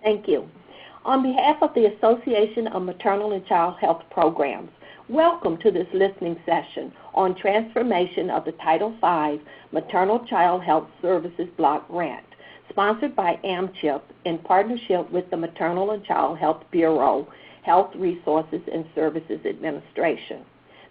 Thank you. On behalf of the Association of Maternal and Child Health Programs, welcome to this listening session on transformation of the Title V Maternal Child Health Services Block Grant, sponsored by AMCHP in partnership with the Maternal and Child Health Bureau, Health Resources and Services Administration.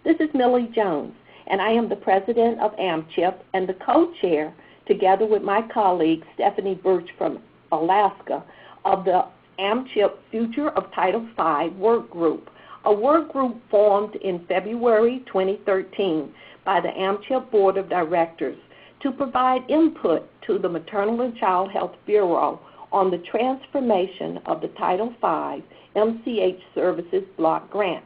This is Millie Jones, and I am the president of AMCHP and the co-chair, together with my colleague Stephanie Birch from Alaska, of the AMCHP Future of Title V Work Group, a work group formed in February 2013 by the AMCHP Board of Directors to provide input to the Maternal and Child Health Bureau on the transformation of the Title V MCH Services Block Grant.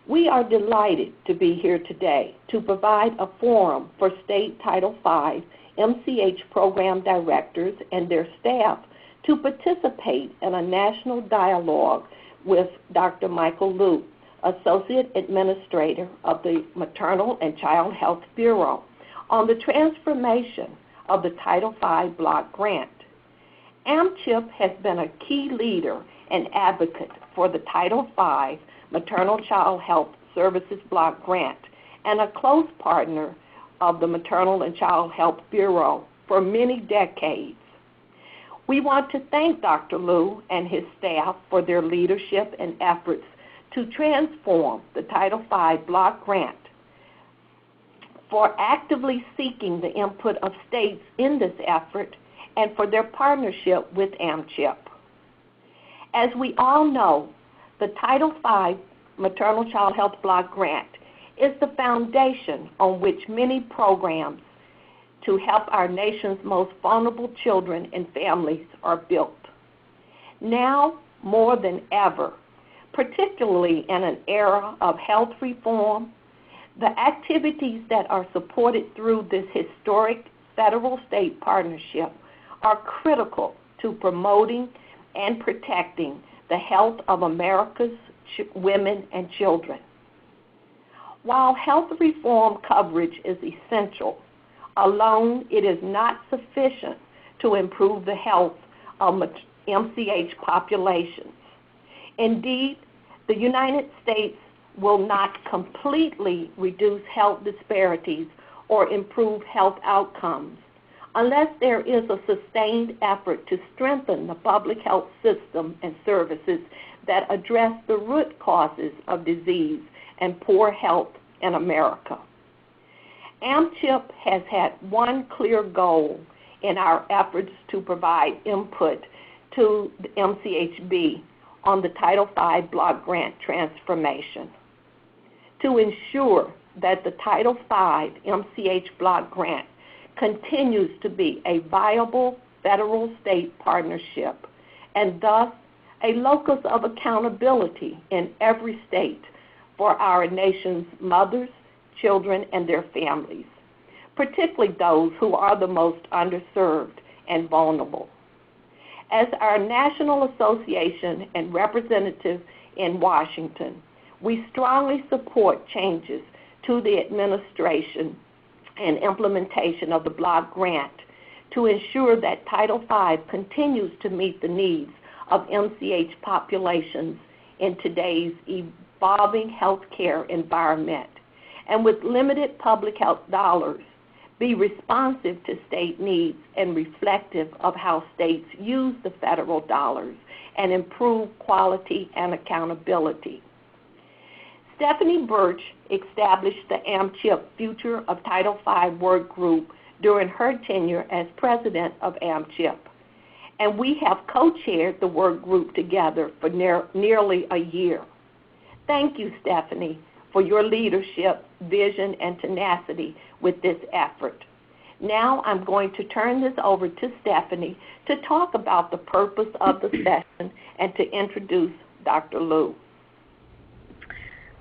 We are delighted to be here today to provide a forum for state Title V MCH program directors and their staff to participate in a national dialogue with Dr. Michael Liu, Associate Administrator of the Maternal and Child Health Bureau, on the transformation of the Title V Block Grant. AMCHP has been a key leader and advocate for the Title V Maternal Child Health Services Block Grant and a close partner of the Maternal and Child Health Bureau for many decades. We want to thank Dr. Liu and his staff for their leadership and efforts to transform the Title V Block Grant, for actively seeking the input of states in this effort, and for their partnership with AMCHP. As we all know, the Title V Maternal Child Health Block Grant is the foundation on which many programs to help our nation's most vulnerable children and families are built. Now more than ever, particularly in an era of health reform, the activities that are supported through this historic federal-state partnership are critical to promoting and protecting the health of America's women and children. While health reform coverage is essential, alone it is not sufficient to improve the health of MCH populations. Indeed, the United States will not completely reduce health disparities or improve health outcomes unless there is a sustained effort to strengthen the public health system and services that address the root causes of disease and poor health in America. AMCHP has had one clear goal in our efforts to provide input to the MCHB on the Title V Block Grant transformation, to ensure that the Title V MCH Block Grant continues to be a viable federal-state partnership and thus a locus of accountability in every state for our nation's mothers, children, and their families, particularly those who are the most underserved and vulnerable. As our national association and representative in Washington, we strongly support changes to the administration and implementation of the block grant to ensure that Title V continues to meet the needs of MCH populations in today's evolving healthcare environment, and with limited public health dollars, be responsive to state needs and reflective of how states use the federal dollars and improve quality and accountability. Stephanie Birch established the AMCHP Future of Title V Work Group during her tenure as president of AMCHP, and we have co-chaired the work group together for nearly a year. Thank you, Stephanie, for your leadership, vision, and tenacity with this effort. Now I'm going to turn this over to Stephanie to talk about the purpose of the session and to introduce Dr. Liu.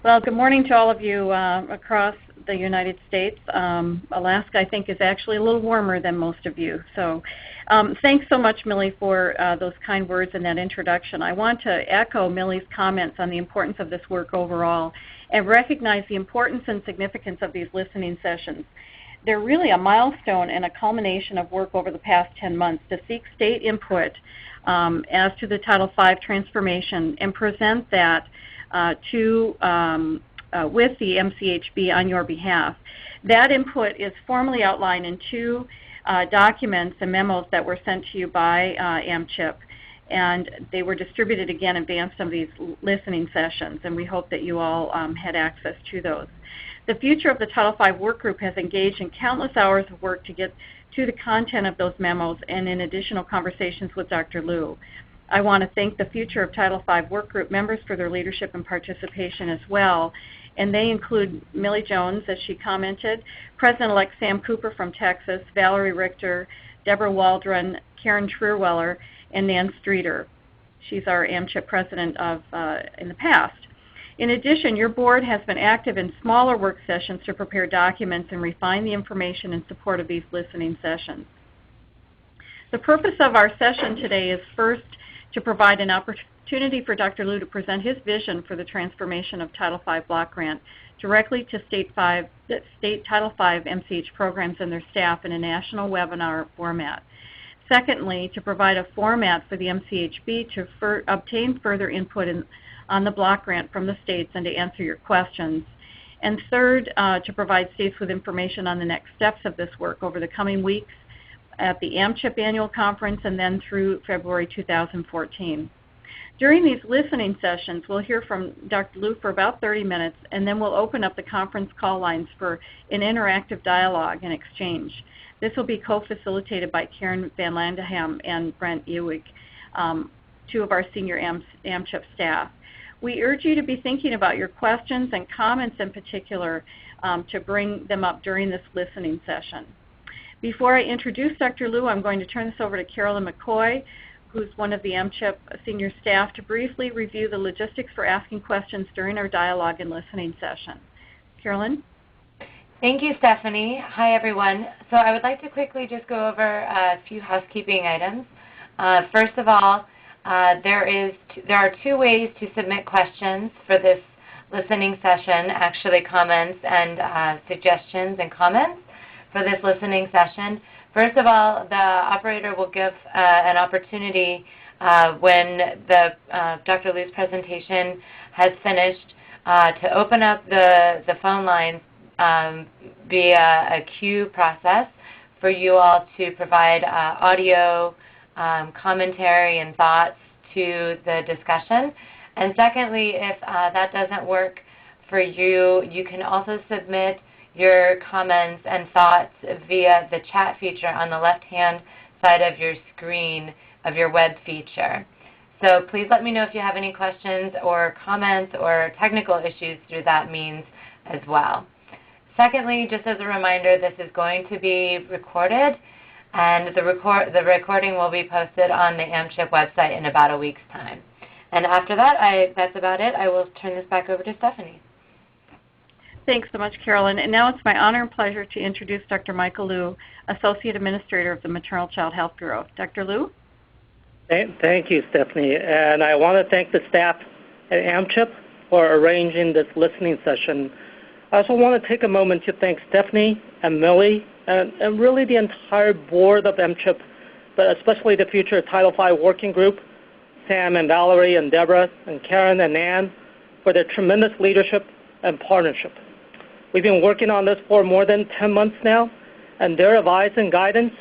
Well, good morning to all of you across the United States. Alaska, I think, is actually a little warmer than most of you. So thanks so much, Millie, for those kind words and that introduction. I want to echo Millie's comments on the importance of this work overall and recognize the importance and significance of these listening sessions. They're really a milestone and a culmination of work over the past 10 months to seek state input as to the Title V transformation and present that with the MCHB on your behalf. That input is formally outlined in two documents and memos that were sent to you by AMCHP, and they were distributed again in advance of these listening sessions, and we hope that you all had access to those. The future of the Title V work group has engaged in countless hours of work to get to the content of those memos and in additional conversations with Dr. Liu. I want to thank the Future of Title V work group members for their leadership and participation as well, and they include Millie Jones, as she commented, President-elect Sam Cooper from Texas, Valerie Richter, Deborah Waldron, Karen Trierweller, and Nan Streeter. She's our AMCHP president in the past. In addition, your board has been active in smaller work sessions to prepare documents and refine the information in support of these listening sessions. The purpose of our session today is first to provide an opportunity for Dr. Liu to present his vision for the transformation of Title V block grant directly to state Title V MCH programs and their staff in a national webinar format. Secondly, to provide a format for the MCHB to obtain further input on the block grant from the states and to answer your questions. And third, to provide states with information on the next steps of this work over the coming weeks at the AMCHP annual conference and then through February 2014. During these listening sessions, we'll hear from Dr. Liu for about 30 minutes, and then we'll open up the conference call lines for an interactive dialogue and exchange. This will be co-facilitated by Karen Van Landeham and Brent Ewig, two of our senior AMCHP staff. We urge you to be thinking about your questions and comments in particular to bring them up during this listening session. Before I introduce Dr. Liu, I'm going to turn this over to Carolyn McCoy, who's one of the AMCHP senior staff, to briefly review the logistics for asking questions during our dialogue and listening session. Carolyn? Thank you, Stephanie. Hi, everyone. So I would like to quickly just go over a few housekeeping items. First of all, there are two ways to submit questions for this listening session, actually comments and suggestions and comments for this listening session. First of all, the operator will give an opportunity when Dr. Liu's presentation has finished to open up the phone lines via a queue process for you all to provide audio commentary and thoughts to the discussion. And secondly, if that doesn't work for you, you can also submit your comments and thoughts via the chat feature on the left-hand side of your screen of your web feature. So please let me know if you have any questions or comments or technical issues through that means as well. Secondly, just as a reminder, this is going to be recorded, and the recording will be posted on the AMCHP website in about a week's time. And after that, that's about it. I will turn this back over to Stephanie. Thanks so much, Carolyn. And now it's my honor and pleasure to introduce Dr. Michael Liu, Associate Administrator of the Maternal Child Health Bureau. Dr. Liu? Thank you, Stephanie. And I want to thank the staff at AMCHP for arranging this listening session. I also want to take a moment to thank Stephanie and Millie and really the entire board of AMCHP, but especially the Future Title V Working Group, Sam and Valerie and Deborah and Karen and Nan, for their tremendous leadership and partnership. We've been working on this for more than 10 months now, and their advice and guidance,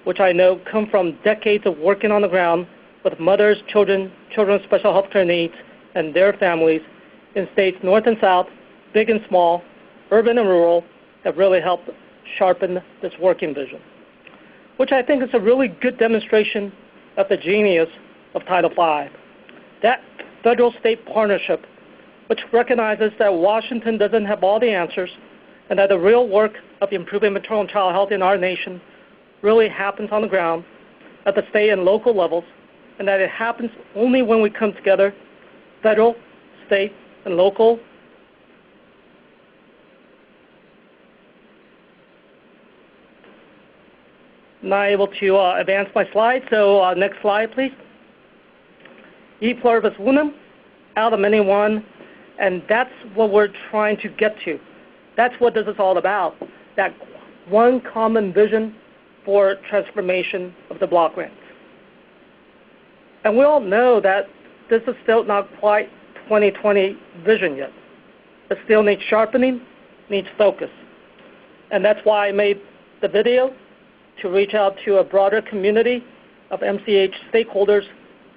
which I know come from decades of working on the ground with mothers, children with special health care needs, and their families in states north and south, big and small, urban and rural, have really helped sharpen this working vision, which I think is a really good demonstration of the genius of Title V. That federal-state partnership, which recognizes that Washington doesn't have all the answers and that the real work of improving maternal and child health in our nation really happens on the ground at the state and local levels, and that it happens only when we come together, federal, state, and local. Not able to advance my slide, so next slide, please. E pluribus unum, out of many one, and that's what we're trying to get to. That's what this is all about, that one common vision for transformation of the block grants. And we all know that this is still not quite 2020 vision yet. It still needs sharpening, needs focus. And that's why I made the video, to reach out to a broader community of MCH stakeholders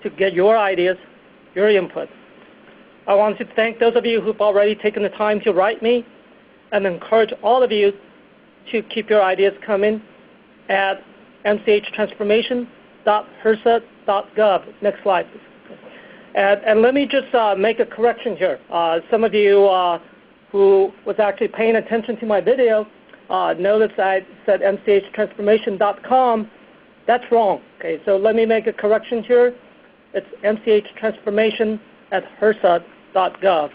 to get your ideas, your input. I want to thank those of you who've already taken the time to write me, and encourage all of you to keep your ideas coming at mchtransformation.hrsa.gov. Next slide, please. And let me just make a correction here. Some of you who was actually paying attention to my video noticed I said mchtransformation.com. That's wrong. Okay, so let me make a correction here. It's mchtransformation@hrsa.gov.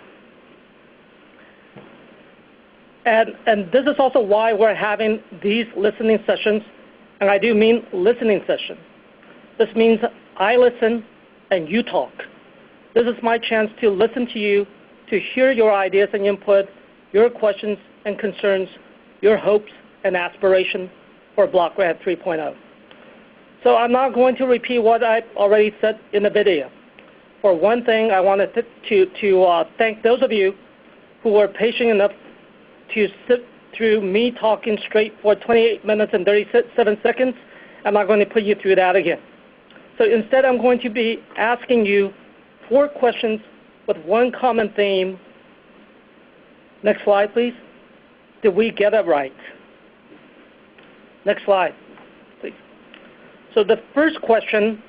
And this is also why we're having these listening sessions, and I do mean listening session. This means I listen and you talk. This is my chance to listen to you, to hear your ideas and input, your questions and concerns, your hopes and aspirations for Block Grant 3.0. So I'm not going to repeat what I've already said in the video. For one thing, I wanted to thank those of you who were patient enough to sit through me talking straight for 28 minutes and 37 seconds. I'm not going to put you through that again. So instead, I'm going to be asking you 4 questions with one common theme. Next slide, please. Did we get it right? Next slide, please. So the first question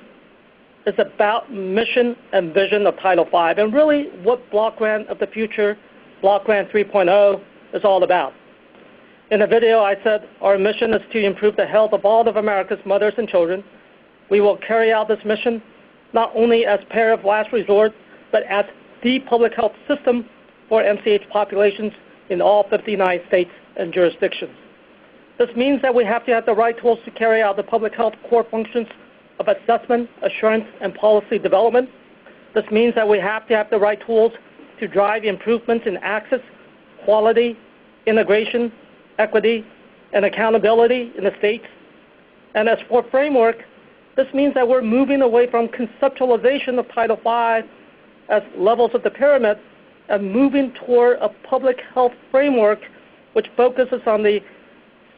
is about mission and vision of Title V, and really what Block Grant of the Future, Block Grant 3.0, is all about. In the video, I said our mission is to improve the health of all of America's mothers and children. We will carry out this mission not only as pair of last resort, but as the public health system for MCH populations in all 59 states and jurisdictions. This means that we have to have the right tools to carry out the public health core functions of assessment, assurance, and policy development. This means that we have to have the right tools to drive improvements in access, quality, integration, equity, and accountability in the states. And as for framework, this means that we're moving away from conceptualization of Title V as levels of the pyramid and moving toward a public health framework which focuses on the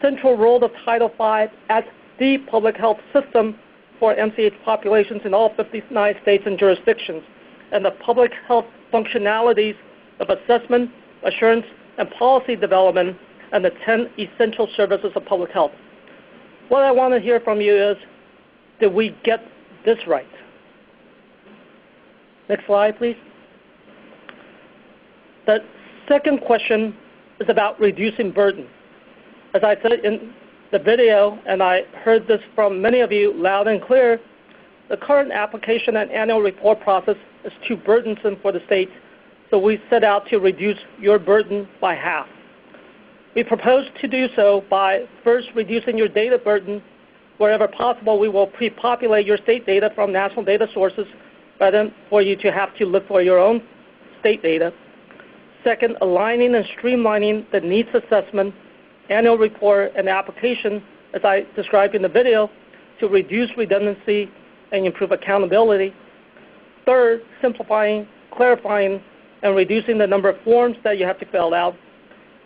central role of Title V as the public health system for MCH populations in all 59 states and jurisdictions, and the public health functionalities of assessment, assurance, and policy development, and the 10 essential services of public health. What I want to hear from you is, did we get this right? Next slide, please. The second question is about reducing burden. As I said in the video, and I heard this from many of you loud and clear, the current application and annual report process is too burdensome for the states, so we set out to reduce your burden by half. We propose to do so by first reducing your data burden. Wherever possible, we will pre-populate your state data from national data sources rather than for you to have to look for your own state data. Second, aligning and streamlining the needs assessment, annual report, and application, as I described in the video, to reduce redundancy and improve accountability. Third, simplifying, clarifying, and reducing the number of forms that you have to fill out.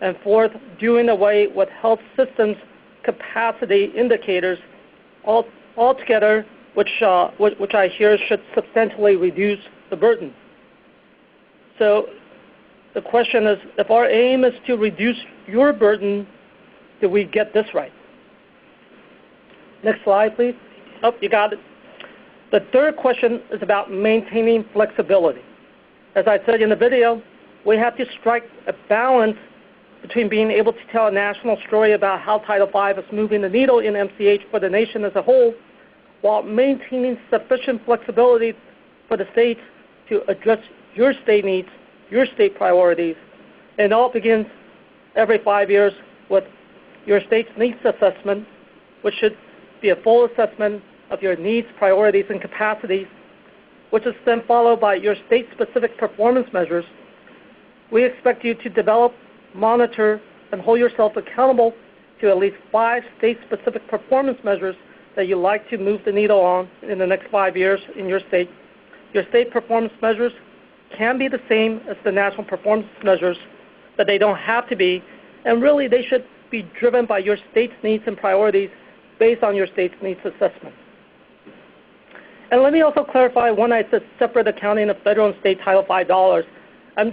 And fourth, doing away with health systems capacity indicators altogether, which I hear should substantially reduce the burden. So the question is, if our aim is to reduce your burden, did we get this right? Next slide, please. Oh, you got it. The third question is about maintaining flexibility. As I said in the video, we have to strike a balance between being able to tell a national story about how Title V is moving the needle in MCH for the nation as a whole, while maintaining sufficient flexibility for the states to address your state needs, your state priorities. And it all begins every 5 years with your state's needs assessment, which should be a full assessment of your needs, priorities, and capacities, which is then followed by your state-specific performance measures. We expect you to develop, monitor, and hold yourself accountable to at least 5 state-specific performance measures that you like to move the needle on in the next 5 years in your state performance measures can be the same as the national performance measures, but they don't have to be, and really they should be driven by your state's needs and priorities based on your state's needs assessment. And let me also clarify, when I said separate accounting of federal and state Title V dollars, I'm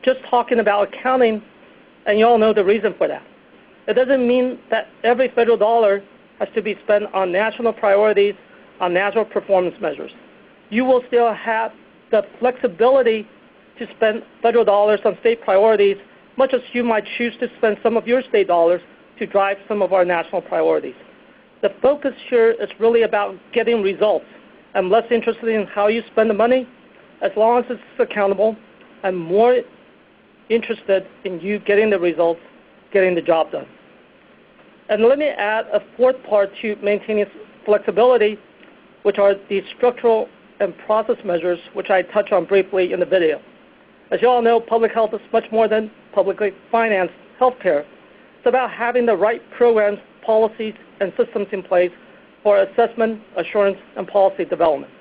just talking about accounting, and you all know the reason for that. It doesn't mean that every federal dollar has to be spent on national priorities, on national performance measures. You will still have the flexibility to spend federal dollars on state priorities, much as you might choose to spend some of your state dollars to drive some of our national priorities. The focus here is really about getting results. I'm less interested in how you spend the money. As long as it's accountable, I'm more interested in you getting the results, getting the job done. And let me add a fourth part to maintaining flexibility, which are the structural and process measures, which I touch on briefly in the video. As you all know, public health is much more than publicly financed healthcare. It's about having the right programs, policies, and systems in place for assessment, assurance, and policy development.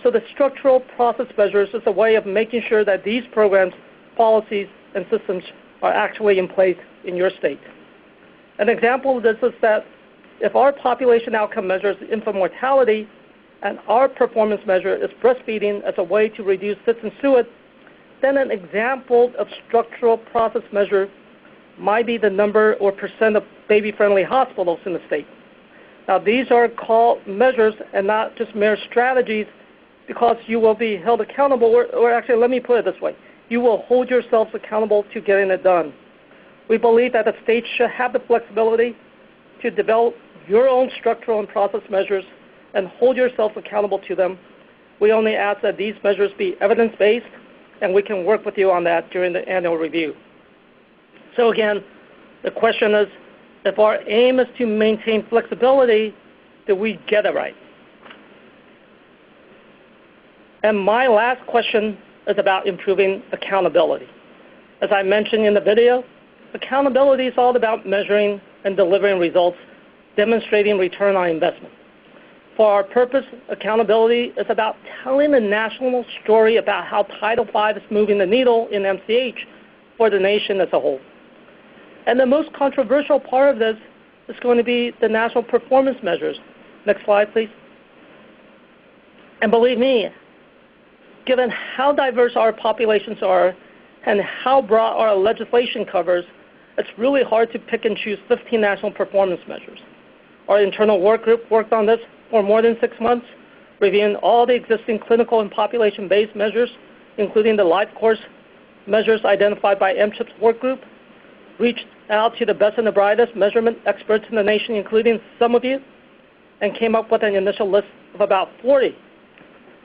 So the structural process measures is a way of making sure that these programs, policies, and systems are actually in place in your state. An example of this is that if our population outcome measures infant mortality and our performance measure is breastfeeding as a way to reduce SIDS and SUID, then an example of structural process measure might be the number or percent of baby-friendly hospitals in the state. Now, these are called measures and not just mere strategies, because you will be held accountable, or actually, let me put it this way. You will hold yourselves accountable to getting it done. We believe that the state should have the flexibility to develop your own structural and process measures and hold yourselves accountable to them. We only ask that these measures be evidence-based, and we can work with you on that during the annual review. So again, the question is, if our aim is to maintain flexibility, do we get it right? And my last question is about improving accountability. As I mentioned in the video, accountability is all about measuring and delivering results, demonstrating return on investment. For our purpose, accountability is about telling a national story about how Title V is moving the needle in MCH for the nation as a whole. And the most controversial part of this is going to be the national performance measures. Next slide, please. And believe me, given how diverse our populations are and how broad our legislation covers, it's really hard to pick and choose 15 national performance measures. Our internal work group worked on this for more than 6 months, reviewing all the existing clinical and population-based measures, including the life course measures identified by MCHP's work group, reached out to the best and the brightest measurement experts in the nation, including some of you, and came up with an initial list of about 40.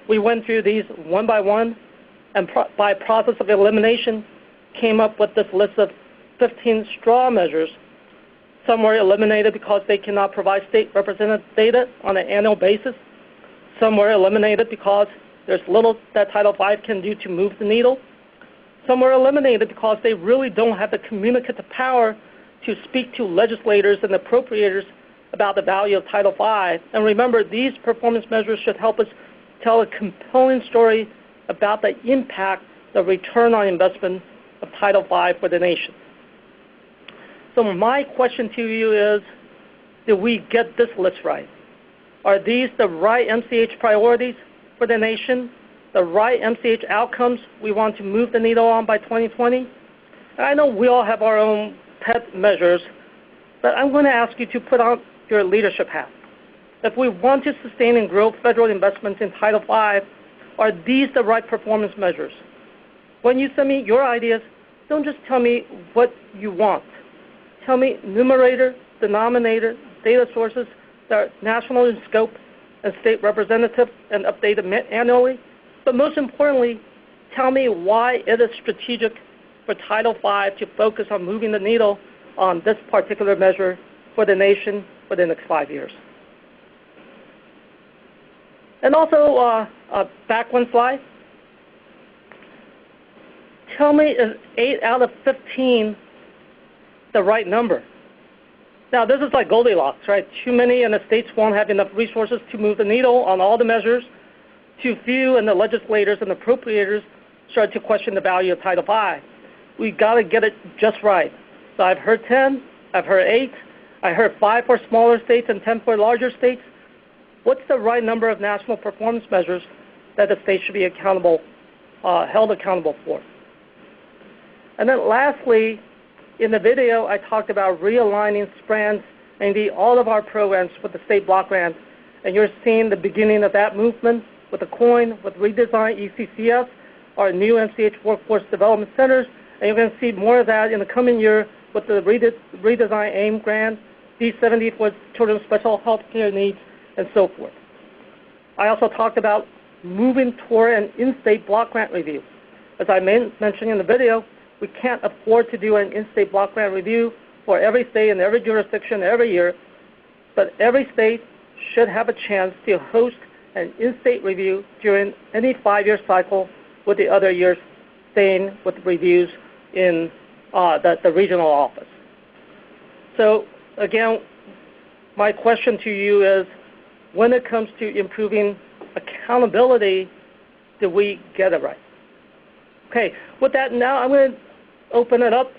We went through these one by one, and by process of elimination, came up with this list of 15 straw measures. Some were eliminated because they cannot provide state representative data on an annual basis. Some were eliminated because there's little that Title V can do to move the needle. Some were eliminated because they really don't have the communicative power to speak to legislators and appropriators about the value of Title V. And remember, these performance measures should help us tell a compelling story about the impact, the return on investment of Title V for the nation. So my question to you is, did we get this list right? Are these the right MCH priorities for the nation? The right MCH outcomes we want to move the needle on by 2020? And I know we all have our own pet measures, but I'm going to ask you to put on your leadership hat. If we want to sustain and grow federal investments in Title V, are these the right performance measures? When you send me your ideas, don't just tell me what you want. Tell me numerator, denominator, data sources that are national in scope and state representative and updated annually. But most importantly, tell me why it is strategic for Title V to focus on moving the needle on this particular measure for the nation for the next 5 years. And also, back one slide. Tell me, is 8 out of 15 the right number? Now, this is like Goldilocks, right? Too many and the states won't have enough resources to move the needle on all the measures. Too few and the legislators and appropriators start to question the value of Title V. We got to get it just right. So I've heard 10, I've heard 8, I heard 5 for smaller states and 10 for larger states. What's the right number of national performance measures that the state should be accountable, held accountable for? And then lastly, in the video, I talked about realigning strands and indeed all of our programs with the state block grants. And you're seeing the beginning of that movement with the COIN, with redesign ECCS, our new MCH Workforce Development Centers, and you're going to see more of that in the coming year with the redesign AIM grant, D70 for children with special health care needs, and so forth. I also talked about moving toward an in-state block grant review. As I mentioned in the video, we can't afford to do an in-state block grant review for every state and every jurisdiction every year, but every state should have a chance to host an in-state review during any 5-year cycle, with the other years staying with reviews in the regional office. So again, my question to you is, when it comes to improving accountability, do we get it right? Okay, with that now I'm going to open it up,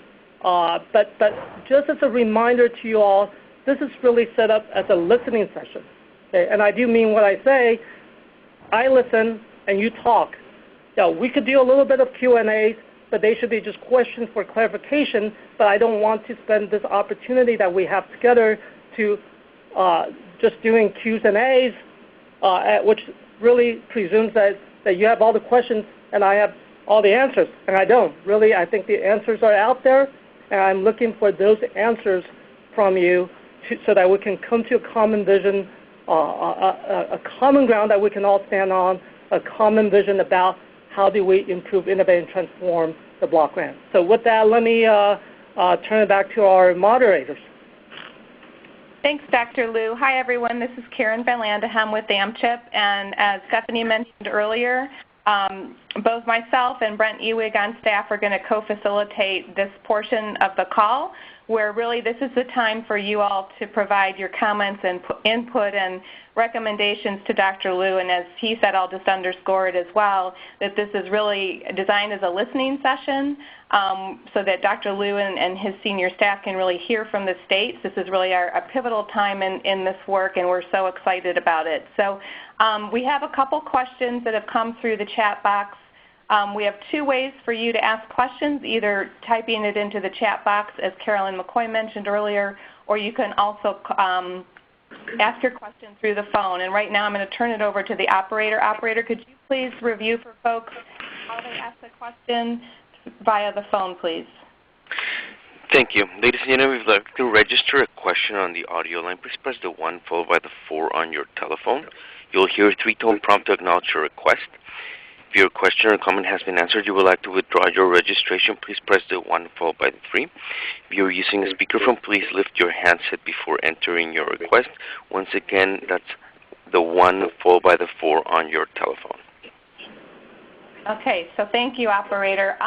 but just as a reminder to you all, this is really set up as a listening session. Okay? And I do mean what I say. I listen and you talk. Now, we could do a little bit of Q&As, but they should be just questions for clarification, but I don't want to spend this opportunity that we have together to just doing Q's and A's, which really presumes that you have all the questions and I have all the answers, and I don't. Really, I think the answers are out there, and I'm looking for those answers from you so that we can come to a common vision, a common ground that we can all stand on, a common vision about how do we improve, innovate, and transform the block grant. So with that, let me turn it back to our moderators. Thanks, Dr. Liu. Hi, everyone. This is Karen Van Landehem with AMCHP, and as Stephanie mentioned earlier, both myself and Brent Ewig on staff are going to co-facilitate this portion of the call, where really this is the time for you all to provide your comments and input and recommendations to Dr. Liu. And as he said, I'll just underscore it as well, that this is really designed as a listening session so that Dr. Liu and his senior staff can really hear from the states. This is really a pivotal time in this work, and we're so excited about it. So we have a couple questions that have come through the chat box. We have 2 ways for you to ask questions, either typing it into the chat box, as Carolyn McCoy mentioned earlier, or you can also ask your question through the phone. And right now I'm going to turn it over to the operator. Operator, could you please review for folks how they ask the question via the phone, please? Thank you. Ladies and gentlemen, if you'd like to register a question on the audio line, please press the 1 followed by the 4 on your telephone. You'll hear a 3-tone prompt to acknowledge your request. If your question or comment has been answered, you would like to withdraw your registration, please press the 1 followed by the 3. If you're using a speakerphone, please lift your handset before entering your request. Once again, that's the 1 followed by the 4 on your telephone. Okay, so thank you, operator.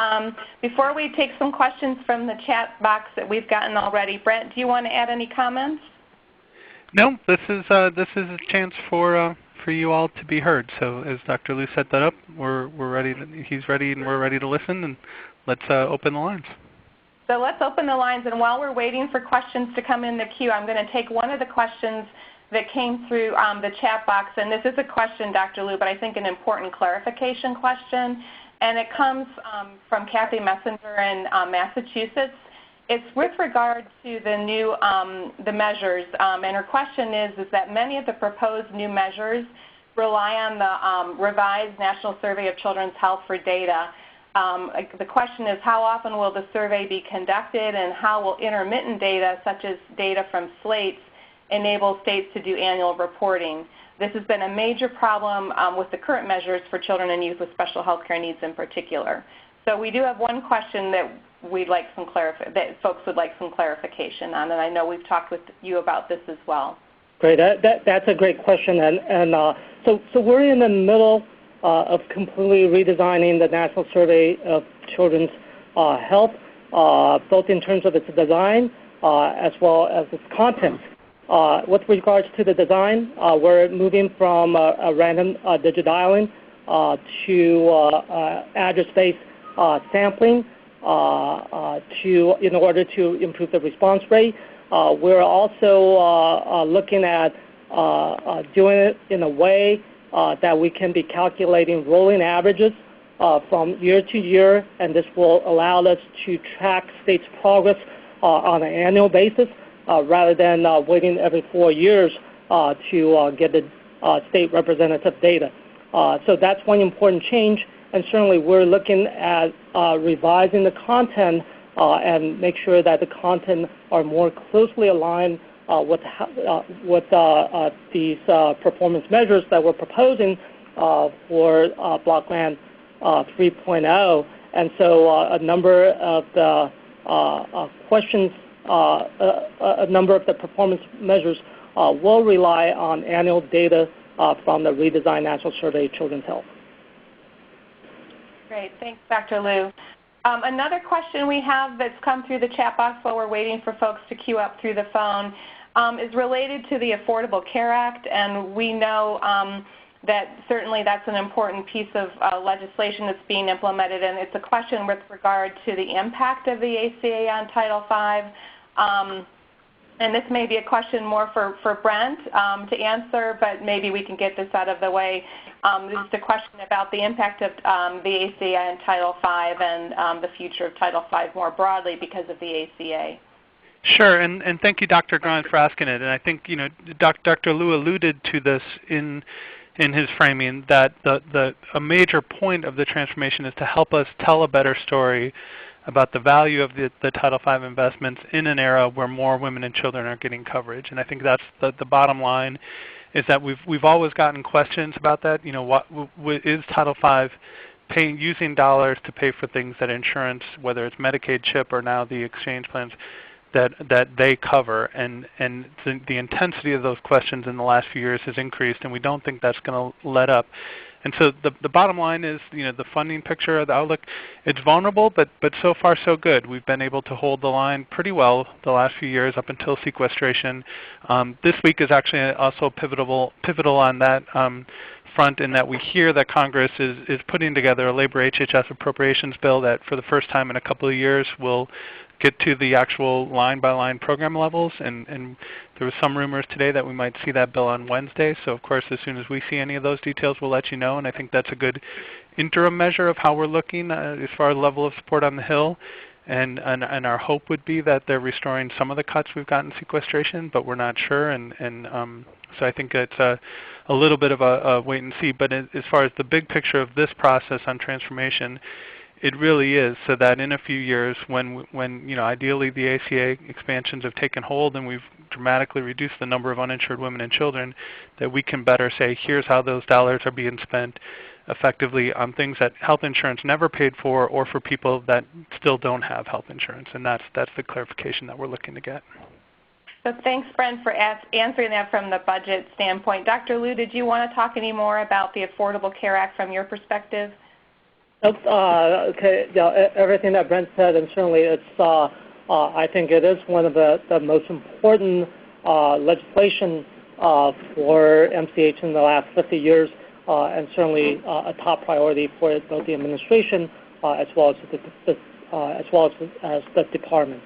Before we take some questions from the chat box that we've gotten already, Brent, do you want to add any comments? No, this is a chance for you all to be heard. So as Dr. Liu set that up, we're ready. He's ready, and we're ready to listen. And let's open the lines. So let's open the lines. And while we're waiting for questions to come in the queue, I'm going to take one of the questions that came through the chat box. And this is a question, Dr. Liu, but I think an important clarification question. And it comes from Kathy Messenger in Massachusetts. It's with regard to the new the measures, and her question is that many of the proposed new measures rely on the revised National Survey of Children's Health for data. The question is, how often will the survey be conducted, and how will intermittent data, such as data from slates, enable states to do annual reporting? This has been a major problem with the current measures for children and youth with special health care needs in particular. So we do have one question that we'd like some that folks would like some clarification on, and I know we've talked with you about this as well. Great, that's a great question, and so we're in the middle of completely redesigning the National Survey of Children's Health, both in terms of its design, as well as its content. With regards to the design, we're moving from a random digit dialing to address-based sampling in order to improve the response rate. We're also looking at doing it in a way that we can be calculating rolling averages from year to year, and this will allow us to track states' progress on an annual basis rather than waiting every 4 years to get the state representative data. So that's one important change, and certainly we're looking at revising the content and make sure that the content are more closely aligned with these performance measures that we're proposing for Block Grant 3.0. And so a number of the questions, a number of the performance measures will rely on annual data from the redesigned National Survey of Children's Health. Great. Thanks, Dr. Liu. Another question we have that's come through the chat box while we're waiting for folks to queue up through the phone is related to the Affordable Care Act, and we know that certainly that's an important piece of legislation that's being implemented, and it's a question with regard to the impact of the ACA on Title V. And this may be a question more for Brent to answer, but maybe we can get this out of the way. This is a question about the impact of the ACA on Title V and the future of Title V more broadly because of the ACA. Sure, and thank you, Dr. Grant, for asking it. And I think Dr. Liu alluded to this in his framing, that a major point of the transformation is to help us tell a better story about the value of the Title V investments in an era where more women and children are getting coverage. And I think that's the bottom line, is that we've always gotten questions about that. What is Title V using dollars to pay for things that insurance, whether it's Medicaid, CHIP, or now the exchange plans, that they cover, and the intensity of those questions in the last few years has increased, and we don't think that's going to let up. And so the bottom line is, the funding picture, the outlook, it's vulnerable, but so far so good. We've been able to hold the line pretty well the last few years up until sequestration. This week is actually also pivotal on that front, in that we hear that Congress is putting together a labor HHS appropriations bill that for the first time in a couple of years will get to the actual line-by-line program levels, and there was some rumors today that we might see that bill on Wednesday. So of course, as soon as we see any of those details, we'll let you know, and I think that's a good interim measure of how we're looking as far as level of support on the Hill. And our hope would be that they're restoring some of the cuts we've gotten in sequestration, but we're not sure, and so I think it's a little bit of a wait and see. But as far as the big picture of this process on transformation, it really is so that in a few years, when ideally the ACA expansions have taken hold and we've dramatically reduced the number of uninsured women and children, that we can better say, here's how those dollars are being spent effectively on things that health insurance never paid for, or for people that still don't have health insurance. And that's the clarification that we're looking to get. So thanks, Brent, for answering that from the budget standpoint. Dr. Liu, did you want to talk any more about the Affordable Care Act from your perspective? Okay. Yeah, everything that Brent said, and certainly it's. I think it is one of the most important legislation for MCH in the last 50 years, and certainly a top priority for both the administration as well as the department.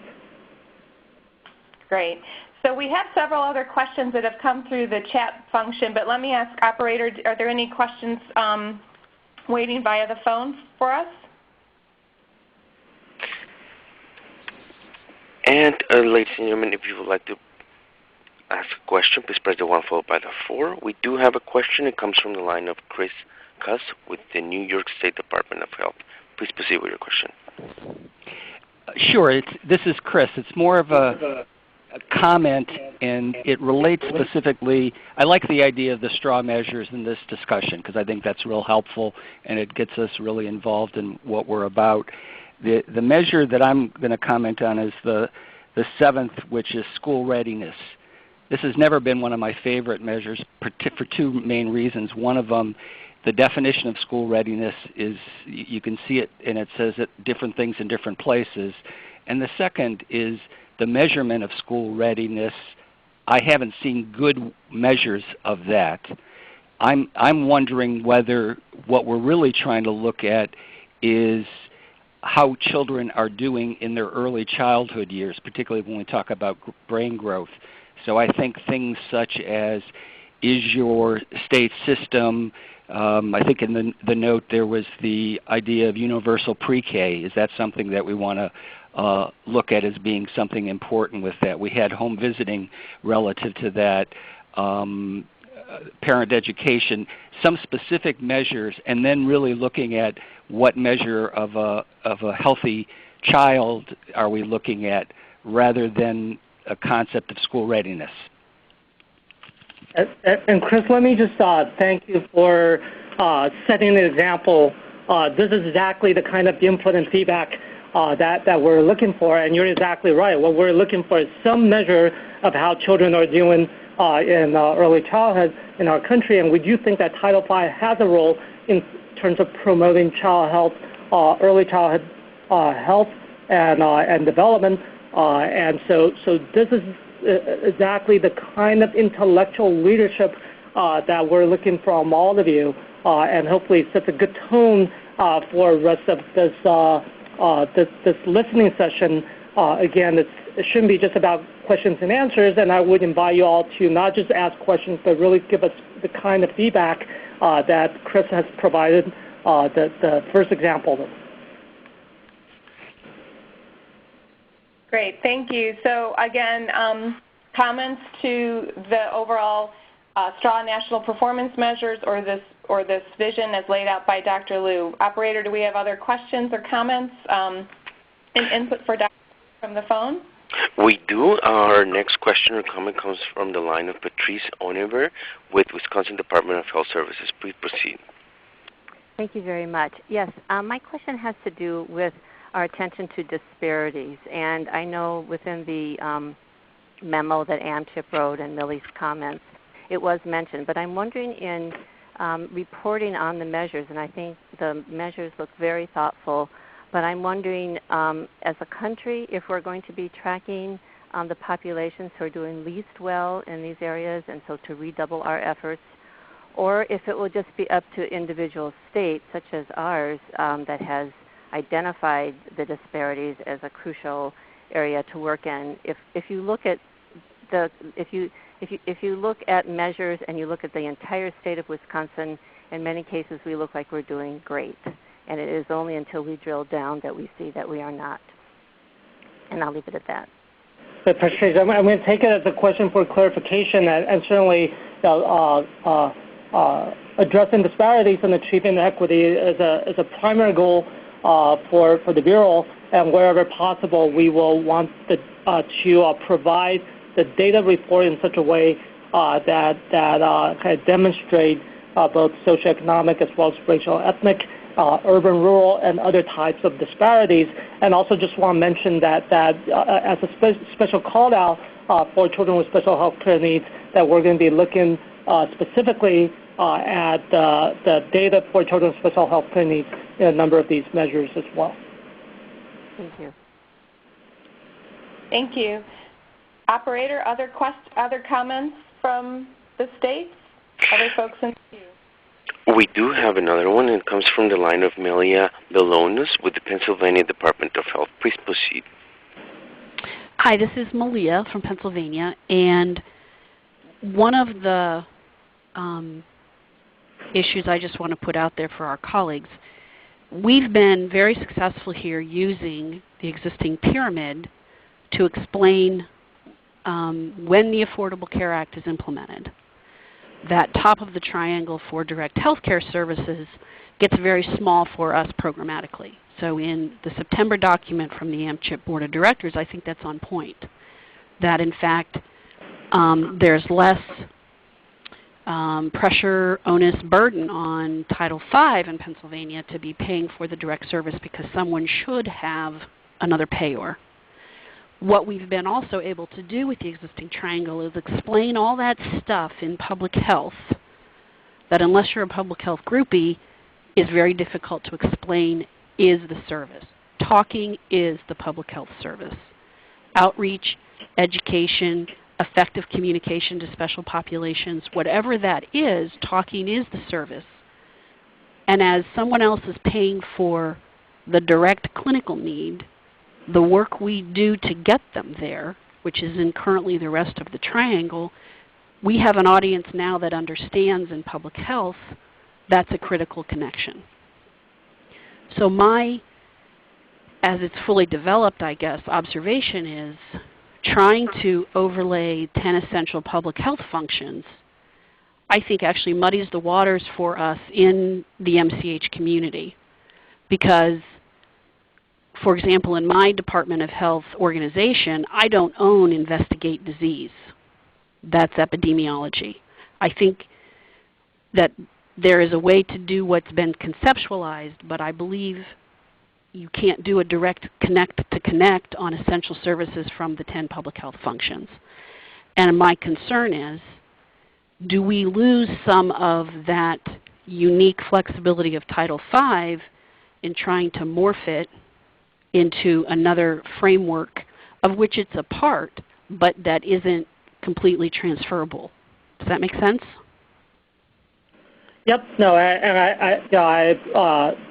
Great. So we have several other questions that have come through the chat function, but let me ask, operator, are there any questions waiting via the phone for us? And ladies and gentlemen, if you would like to ask a question, please press the 1 followed by the 4. We do have a question. It comes from the line of Chris Cuss with the New York State Department of Health. Please proceed with your question. Sure. This is Chris. It's more of a comment, and it relates specifically. I like the idea of the straw measures in this discussion because I think that's real helpful, and it gets us really involved in what we're about. The measure that I'm going to comment on is the 7th, which is school readiness. This has never been one of my favorite measures for two main reasons. One of them, the definition of school readiness is, you can see it, and it says it different things in different places. And the second is the measurement of school readiness, I haven't seen good measures of that. I'm wondering whether what we're really trying to look at is how children are doing in their early childhood years, particularly when we talk about brain growth. So I think things such as, is your state system, I think in the note there was the idea of universal pre-K. Is that something that we want to look at as being something important with that? We had home visiting relative to that, parent education, some specific measures, and then really looking at what measure of a healthy child are we looking at rather than a concept of school readiness. And Chris, let me just thank you for setting an example. This is exactly the kind of input and feedback that we're looking for, and you're exactly right. What we're looking for is some measure of how children are doing in early childhood in our country, and we do think that Title V has a role in terms of promoting child health, early childhood health and development, and so this is exactly the kind of intellectual leadership that we're looking from all of you, and hopefully sets a good tone for the rest of this listening session. Again, it shouldn't be just about questions and answers, and I would invite you all to not just ask questions, but really give us the kind of feedback that Chris has provided, the first example. Great, thank you. So again, comments to the overall straw national performance measures or this vision as laid out by Dr. Liu. Operator, do we have other questions or comments and input for Dr. from the phone? We do. Our next question or comment comes from the line of Patrice Oniver with Wisconsin Department of Health Services. Please proceed. Thank you very much. Yes, my question has to do with our attention to disparities. And I know within the memo that AMCHP wrote and Millie's comments, it was mentioned. But I'm wondering in reporting on the measures, and I think the measures look very thoughtful, but I'm wondering as a country if we're going to be tracking the populations who are doing least well in these areas, and so to redouble our efforts, or if it will just be up to individual states such as ours that has identified the disparities as a crucial area to work in. If you look at if you look at measures and you look at the entire state of Wisconsin, in many cases we look like we're doing great, and it is only until we drill down that we see that we are not. And I'll leave it at that. But Patrice, I'm going to take it as a question for clarification, and certainly addressing disparities and achieving equity is a primary goal for the Bureau, and wherever possible, we will want to provide the data report in such a way that can demonstrate both socioeconomic as well as racial, ethnic, urban, rural, and other types of disparities. And also just want to mention that as a special call out for children with special health care needs, that we're going to be looking specifically at the data for children with special health care needs in a number of these measures as well. Thank you. Thank you. Operator, other comments from the states? Other folks in the queue? We do have another one, and it comes from the line of Melia Belonis with the Pennsylvania Department of Health. Please proceed. Hi, this is Malia from Pennsylvania, and one of the issues I just want to put out there for our colleagues, we've been very successful here using the existing pyramid to explain when the Affordable Care Act is implemented. That top of the triangle for direct health care services gets very small for us programmatically. So in the September document from the AMCHP Board of Directors, I think that's on point. That in fact there's less pressure, onus, burden on Title V in Pennsylvania to be paying for the direct service because someone should have another payor. What we've been also able to do with the existing triangle is explain all that stuff in public health that unless you're a public health groupie is very difficult to explain is the service. Talking is the public health service. outreach, education, effective communication to special populations, whatever that is, talking is the service. And as someone else is paying for the direct clinical need, the work we do to get them there, which is in currently the rest of the triangle, we have an audience now that understands in public health that's a critical connection. So my, as it's fully developed, I guess, observation is trying to overlay 10 essential public health functions, I think actually muddies the waters for us in the MCH community. Because, for example, in my Department of Health organization, I don't own investigate disease. That's epidemiology. I think that there is a way to do what's been conceptualized, but I believe you can't do a direct connect to connect on essential services from the 10 public health functions. And my concern is, do we lose some of that unique flexibility of Title V in trying to morph it into another framework of which it's a part, but that isn't completely transferable? Does that make sense? Yep. No, I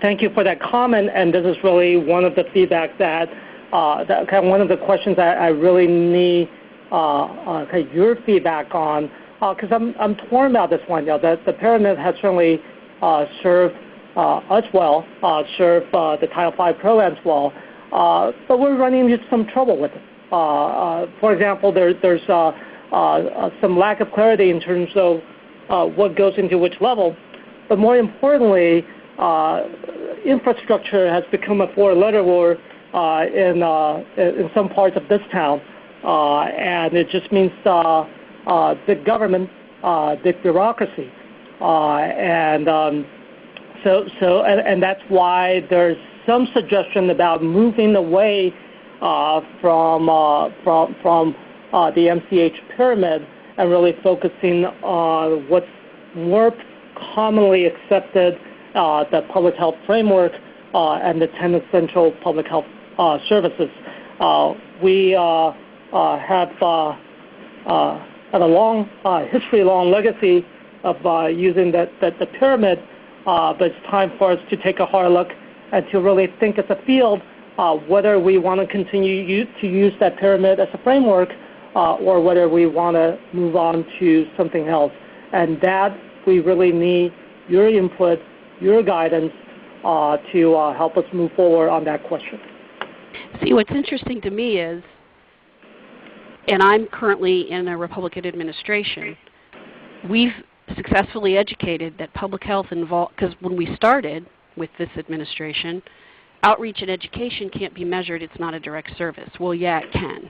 thank you for that comment, and this is really one of the feedback that one of the questions that I really need your feedback on, because I'm torn about this one. The pyramid has certainly served us well, served the Title V programs well, but we're running into some trouble with it. For example, there's some lack of clarity in terms of what goes into which level. But more importantly, infrastructure has become a four-letter word in some parts of this town, and it just means the government, the bureaucracy, and that's why there's some suggestion about moving away from the MCH pyramid and really focusing on what's more commonly accepted, the public health framework and the 10 essential public health services. We have a long history, long legacy of using the pyramid, but it's time for us to take a hard look and to really think as a field whether we want to continue to use that pyramid as a framework or whether we want to move on to something else. And that we really need your input, your guidance to help us move forward on that question. See, what's interesting to me is, and I'm currently in a Republican administration, we've successfully educated that public health involved, because when we started with this administration, outreach and education can't be measured, it's not a direct service. Well, yeah, it can.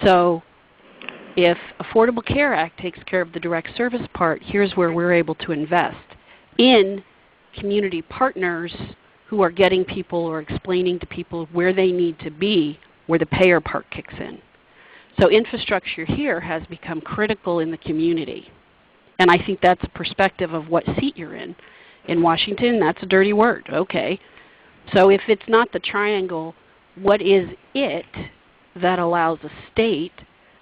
So if Affordable Care Act takes care of the direct service part, here's where we're able to invest in community partners who are getting people or explaining to people where they need to be, where the payer part kicks in. So infrastructure here has become critical in the community. And I think that's a perspective of what seat you're in. In Washington, that's a dirty word. Okay. So if it's not the triangle, what is it that allows a state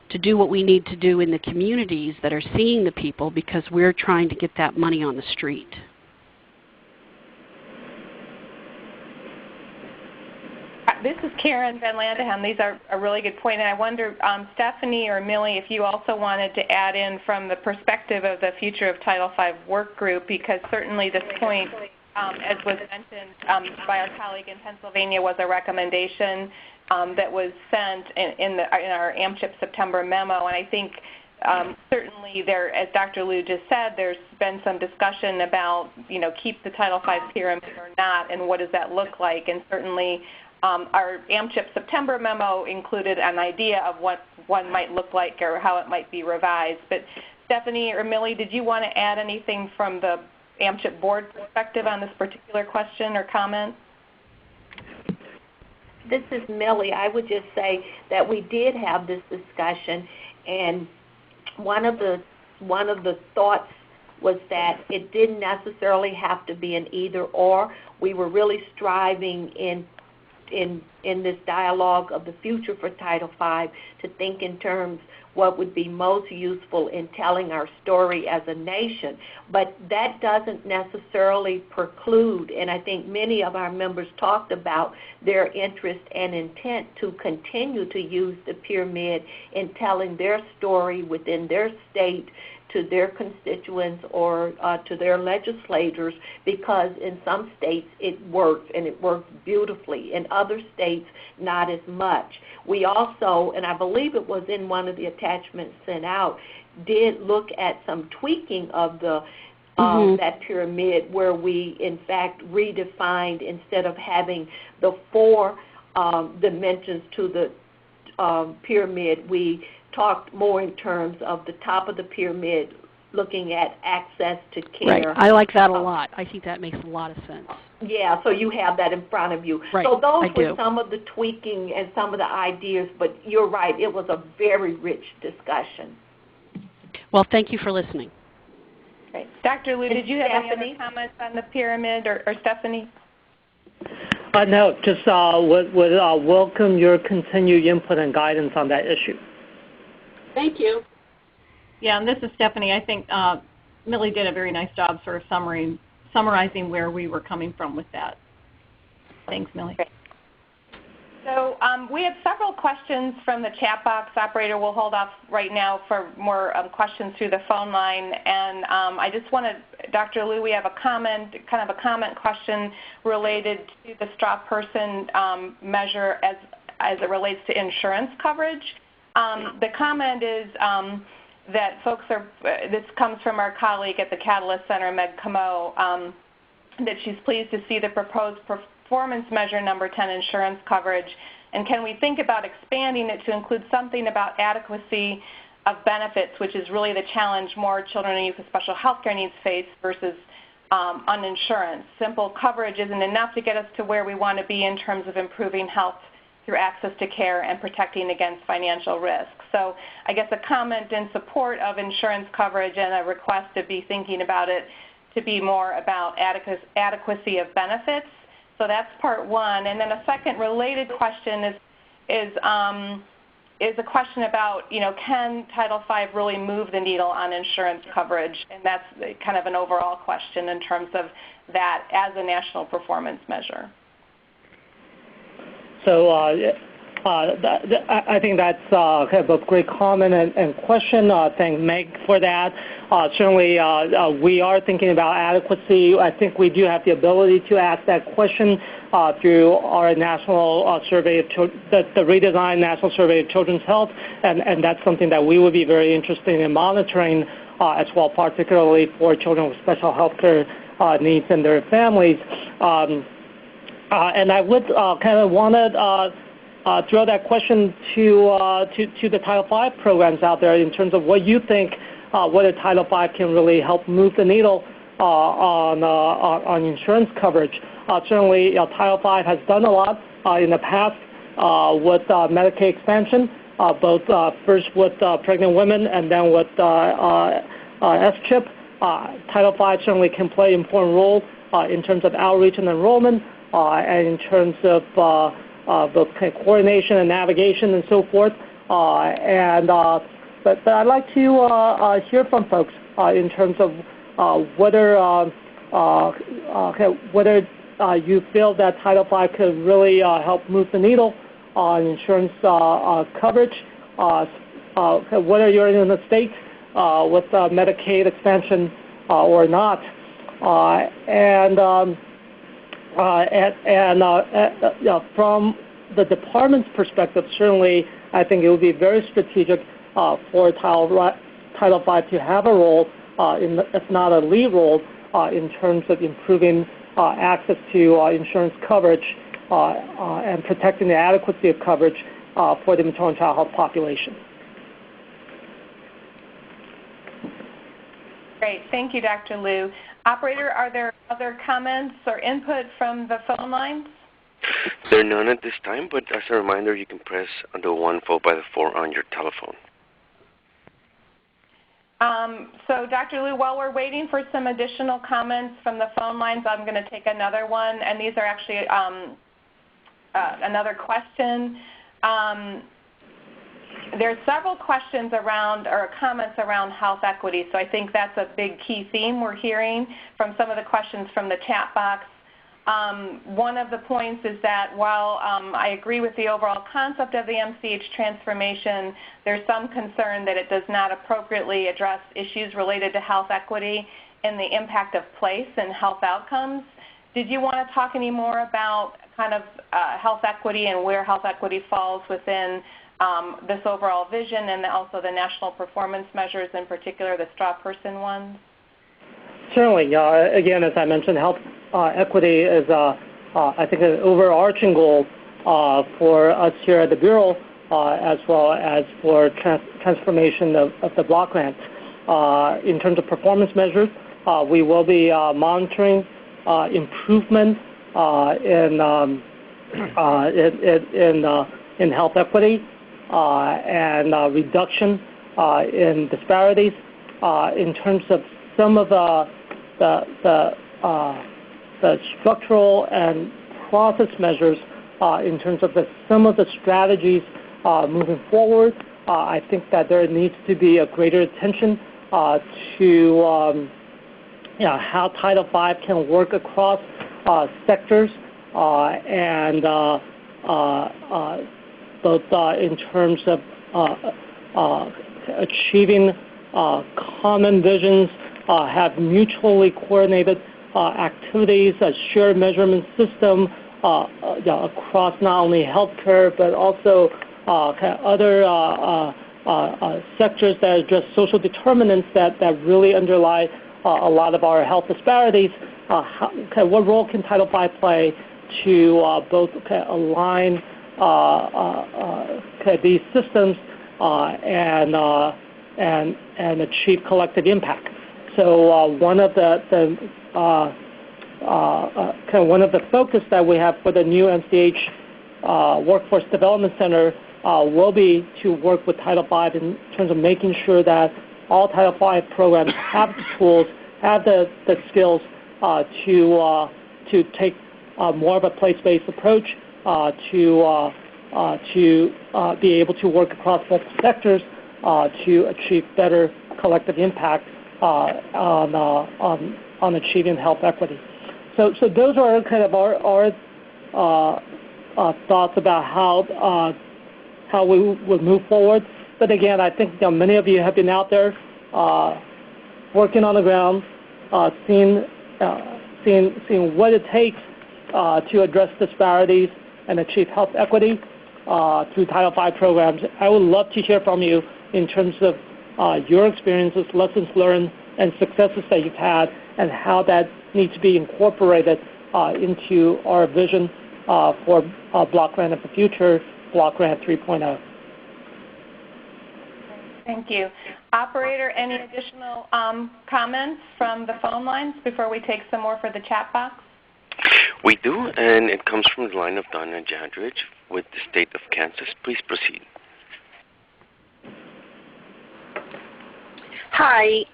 to do what we need to do in the communities that are seeing the people, because we're trying to get that money on the street? This is Karen Van Landeham. These are a really good point, and I wonder, Stephanie or Millie, if you also wanted to add in from the perspective of the Future of Title V work group, because certainly this point, as was mentioned by our colleague in Pennsylvania, was a recommendation that was sent in our AMCHP September memo, and I think certainly there, as Dr. Liu just said, there's been some discussion about, keep the Title V pyramid or not, and what does that look like, and certainly our AMCHP September memo included an idea of what one might look like or how it might be revised. But Stephanie or Millie, did you want to add anything from the AMCHP board perspective on this particular question or comment? This is Millie. I would just say that we did have this discussion, and one of the thoughts was that it didn't necessarily have to be an either or. We were really striving in in this dialogue of the future for Title V to think in terms what would be most useful in telling our story as a nation. But that doesn't necessarily preclude, and I think many of our members talked about their interest and intent to continue to use the pyramid in telling their story within their state to their constituents or to their legislators, because in some states it works, and it works beautifully. In other states, not as much. We also, and I believe it was in one of the attachments sent out, did look at some tweaking of the that pyramid, where we in fact redefined, instead of having the 4 dimensions to the pyramid, we talked more in terms of the top of the pyramid, looking at access to care. Right. I like that a lot. I think that makes a lot of sense. Yeah, so you have that in front of you. Right. So those were some of the tweaking and some of the ideas, but you're right, it was a very rich discussion. Well, thank you for listening. Great. Dr. Liu, did you have Stephanie? any other comments on the pyramid, or Stephanie? No, just would welcome your continued input and guidance on that issue. Thank you. Yeah, and this is Stephanie. I think Millie did a very nice job sort of summarizing where we were coming from with that. Thanks, Millie. Great. So we have several questions from the chat box. Operator, we'll hold off right now for more questions through the phone line. And I just wanted, Dr. Liu, we have a comment question related to the straw person measure as it relates to insurance coverage. The comment is that folks are, this comes from our colleague at the Catalyst Center, Meg Camo, that she's pleased to see the proposed performance measure number 10, insurance coverage, and can we think about expanding it to include something about adequacy of benefits, which is really the challenge more children and youth with special health care needs face versus uninsurance. Simple coverage isn't enough to get us to where we want to be in terms of improving health through access to care and protecting against financial risk. So I guess a comment in support of insurance coverage and a request to be thinking about it to be more about adequacy of benefits. So that's part one. And then a second related question is a question about, can Title V really move the needle on insurance coverage? And that's kind of an overall question in terms of that as a national performance measure. So I think that's kind of a great comment and question. Thank Meg for that. Certainly, we are thinking about adequacy. I think we do have the ability to ask that question through our national survey of the redesigned National Survey of Children's Health, and that's something that we would be very interested in monitoring as well, particularly for children with special health care needs and their families. And I would kind of want to throw that question to the Title V programs out there in terms of what you think whether Title V can really help move the needle on insurance coverage. Certainly, Title V has done a lot in the past with Medicaid expansion, both first with pregnant women and then with SCHIP. Title V certainly can play an important role in terms of outreach and enrollment, and in terms of both coordination and navigation and so forth. But I'd like to hear from folks in terms of whether you feel that Title V could really help move the needle on insurance coverage, whether you're in the state with Medicaid expansion or not. From the department's perspective, certainly I think it would be very strategic for Title V to have a role, if not a lead role, in terms of improving access to insurance coverage and protecting the adequacy of coverage for the maternal and child health population. Great. Thank you, Dr. Liu. Operator, are there other comments or input from the phone lines? There are none at this time, but as a reminder, you can press the 1 followed by the 4 on your telephone. So, Dr. Liu, while we're waiting for some additional comments from the phone lines, I'm going to take another one, and these are actually another question. There's several questions around or comments around health equity, so I think that's a big key theme we're hearing from some of the questions from the chat box. One of the points is that while I agree with the overall concept of the MCH transformation, there's some concern that it does not appropriately address issues related to health equity and the impact of place and health outcomes. Did you want to talk any more about kind of health equity and where health equity falls within this overall vision and also the national performance measures, in particular the straw person ones? Certainly. Again, as I mentioned, health equity is, I think, an overarching goal for us here at the Bureau, as well as for transformation of the block grants. In terms of performance measures, we will be monitoring improvement in health equity and reduction in disparities. In terms of some of the structural and process measures, in terms of some of the strategies moving forward, I think that there needs to be a greater attention to how Title V can work across sectors and both in terms of achieving common visions, have mutually coordinated activities, a shared measurement system across not only healthcare but also other sectors that are just social determinants that really underlie a lot of our health disparities. What role can Title V play to both align these systems and achieve collective impact? So one of the focus that we have for the new MCH Workforce Development Center will be to work with Title V in terms of making sure that all Title V programs have the tools, have the skills to take more of a place-based approach, to be able to work across multiple sectors to achieve better collective impact on achieving health equity. So those are kind of our thoughts about how we would move forward. But again, I think many of you have been out there working on the ground, seeing what it takes to address disparities and achieve health equity through Title V programs. I would love to hear from you in terms of your experiences, lessons learned, and successes that you've had, and how that needs to be incorporated into our vision for Block Grant of the Future, Block Grant 3.0. Thank you. Operator, any additional comments from the phone lines before we take some more for the chat box? We do, and it comes from the line of Donna Jandridge with the state of Kansas. Please proceed. Hi,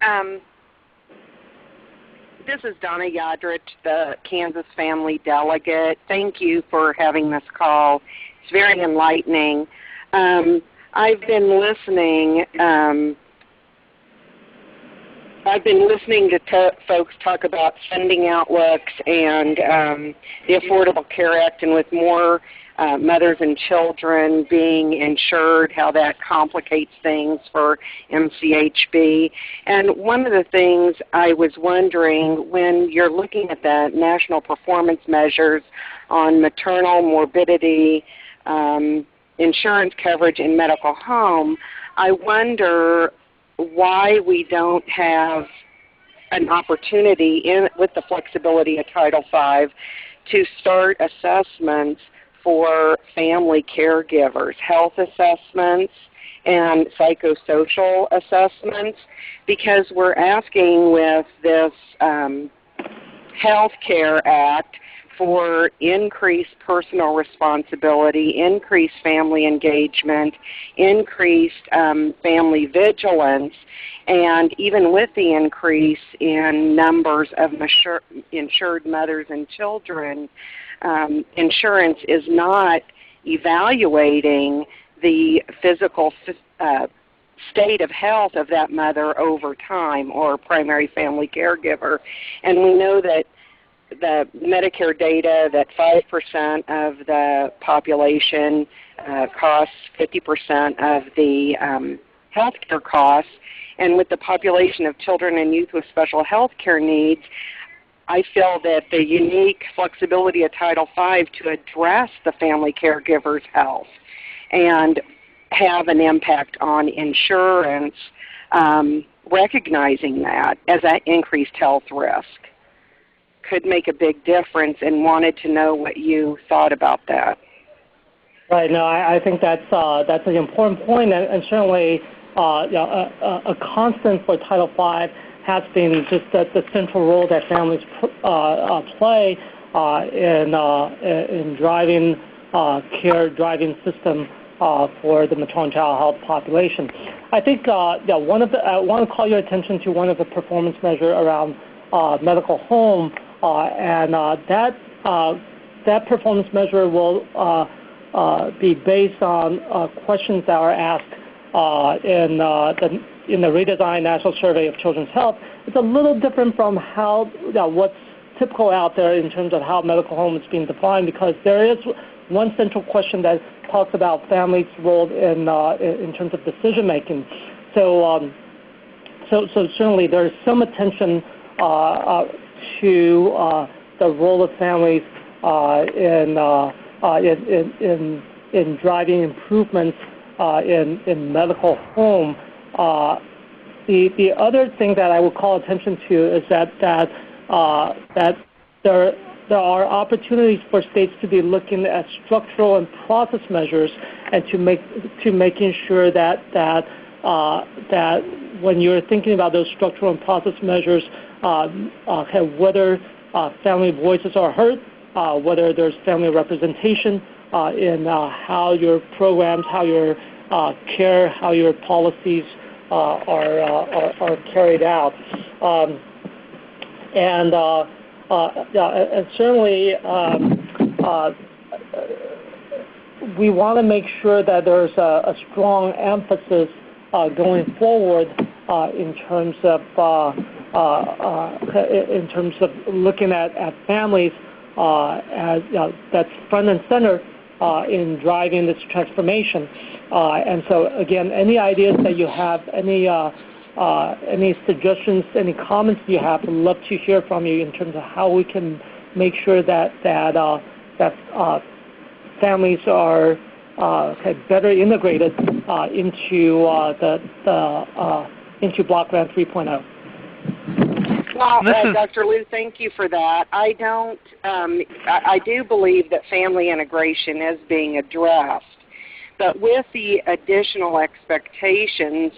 this is Donna Yadrich, the Kansas Family Delegate. Thank you for having this call. It's very enlightening. I've been listening to folks talk about funding outlooks and the Affordable Care Act, and with more mothers and children being insured, how that complicates things for MCHB. And one of the things I was wondering, when you're looking at the national performance measures on maternal morbidity, insurance coverage in medical home, I wonder why we don't have an opportunity with the flexibility of Title V to start assessments for family caregivers, health assessments and psychosocial assessments, because we're asking with this Health Care Act for increased personal responsibility, increased family engagement, increased family vigilance, and even with the increase in numbers of insured mothers and children, insurance is not evaluating the physical state of health of that mother over time or primary family caregiver. And we know that the Medicare data that 5% of the population costs 50% of the health care costs. And with the population of children and youth with special health care needs, I feel that the unique flexibility of Title V to address the family caregiver's health and have an impact on insurance, recognizing that as an increased health risk could make a big difference, and wanted to know what you thought about that. Right. No, I think that's an important point, and certainly a constant for Title V has been just the central role that families play in driving care, driving system for the maternal and child health population. I think I want to call your attention to one of the performance measures around medical home, and that performance measure will be based on questions that are asked in the redesigned National Survey of Children's Health. It's a little different from how what's typical out there in terms of how medical home is being defined, because there is one central question that talks about families' role in terms of decision making. So certainly there is some attention to the role of families in driving improvements in medical home. The other thing that I would call attention to is that there are opportunities for states to be looking at structural and process measures, and to making sure that when you're thinking about those structural and process measures, whether family voices are heard, whether there's family representation in how your programs, how your care, how your policies are carried out, and certainly we want to make sure that there's a strong emphasis going forward in terms of looking at families as that's front and center in driving this transformation. And so again, any ideas that you have, any suggestions, any comments you have, I'd love to hear from you in terms of how we can make sure that families are better integrated into into Block Grant 3.0. Well, Dr. Liu, thank you for that. I do believe that family integration is being addressed, but with the additional expectations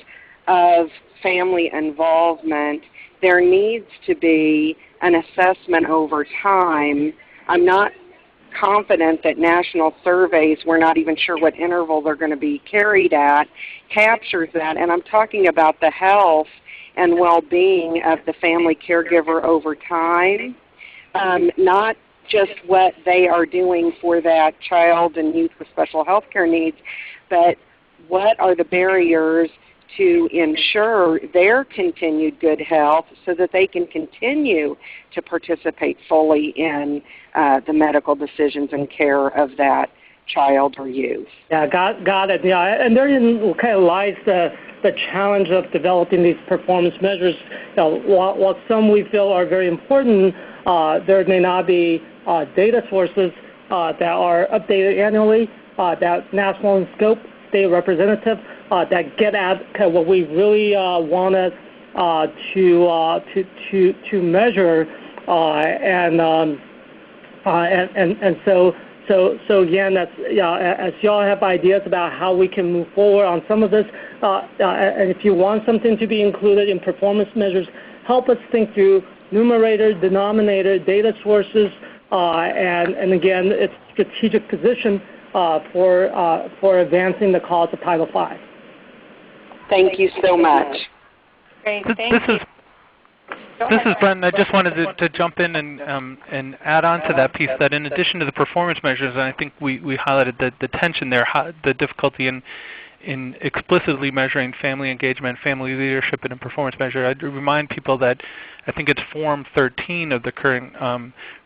of family involvement, there needs to be an assessment over time. I'm not confident that national surveys, we're not even sure what interval they're going to be carried at, captures that. And I'm talking about the health and well-being of the family caregiver over time, not just what they are doing for that child and youth with special health care needs, but what are the barriers to ensure their continued good health so that they can continue to participate fully in the medical decisions and care of that child or youth. Yeah, got it. Yeah, and therein kind of lies the challenge of developing these performance measures. While some we feel are very important, there may not be data sources that are updated annually, that national in scope, state representative, that get at kind of what we really want to measure, and so again, that's as y'all have ideas about how we can move forward on some of this, and if you want something to be included in performance measures, help us think through numerator, denominator, data sources, and again, its strategic position for advancing the cause of Title V. Thank you so much. Great, thank you. This is Brent. I just wanted to jump in and add on to that piece that in addition to the performance measures, and I think we highlighted the tension there, the difficulty in explicitly measuring family engagement, family leadership in a performance measure. I'd remind people that I think it's Form 13 of the current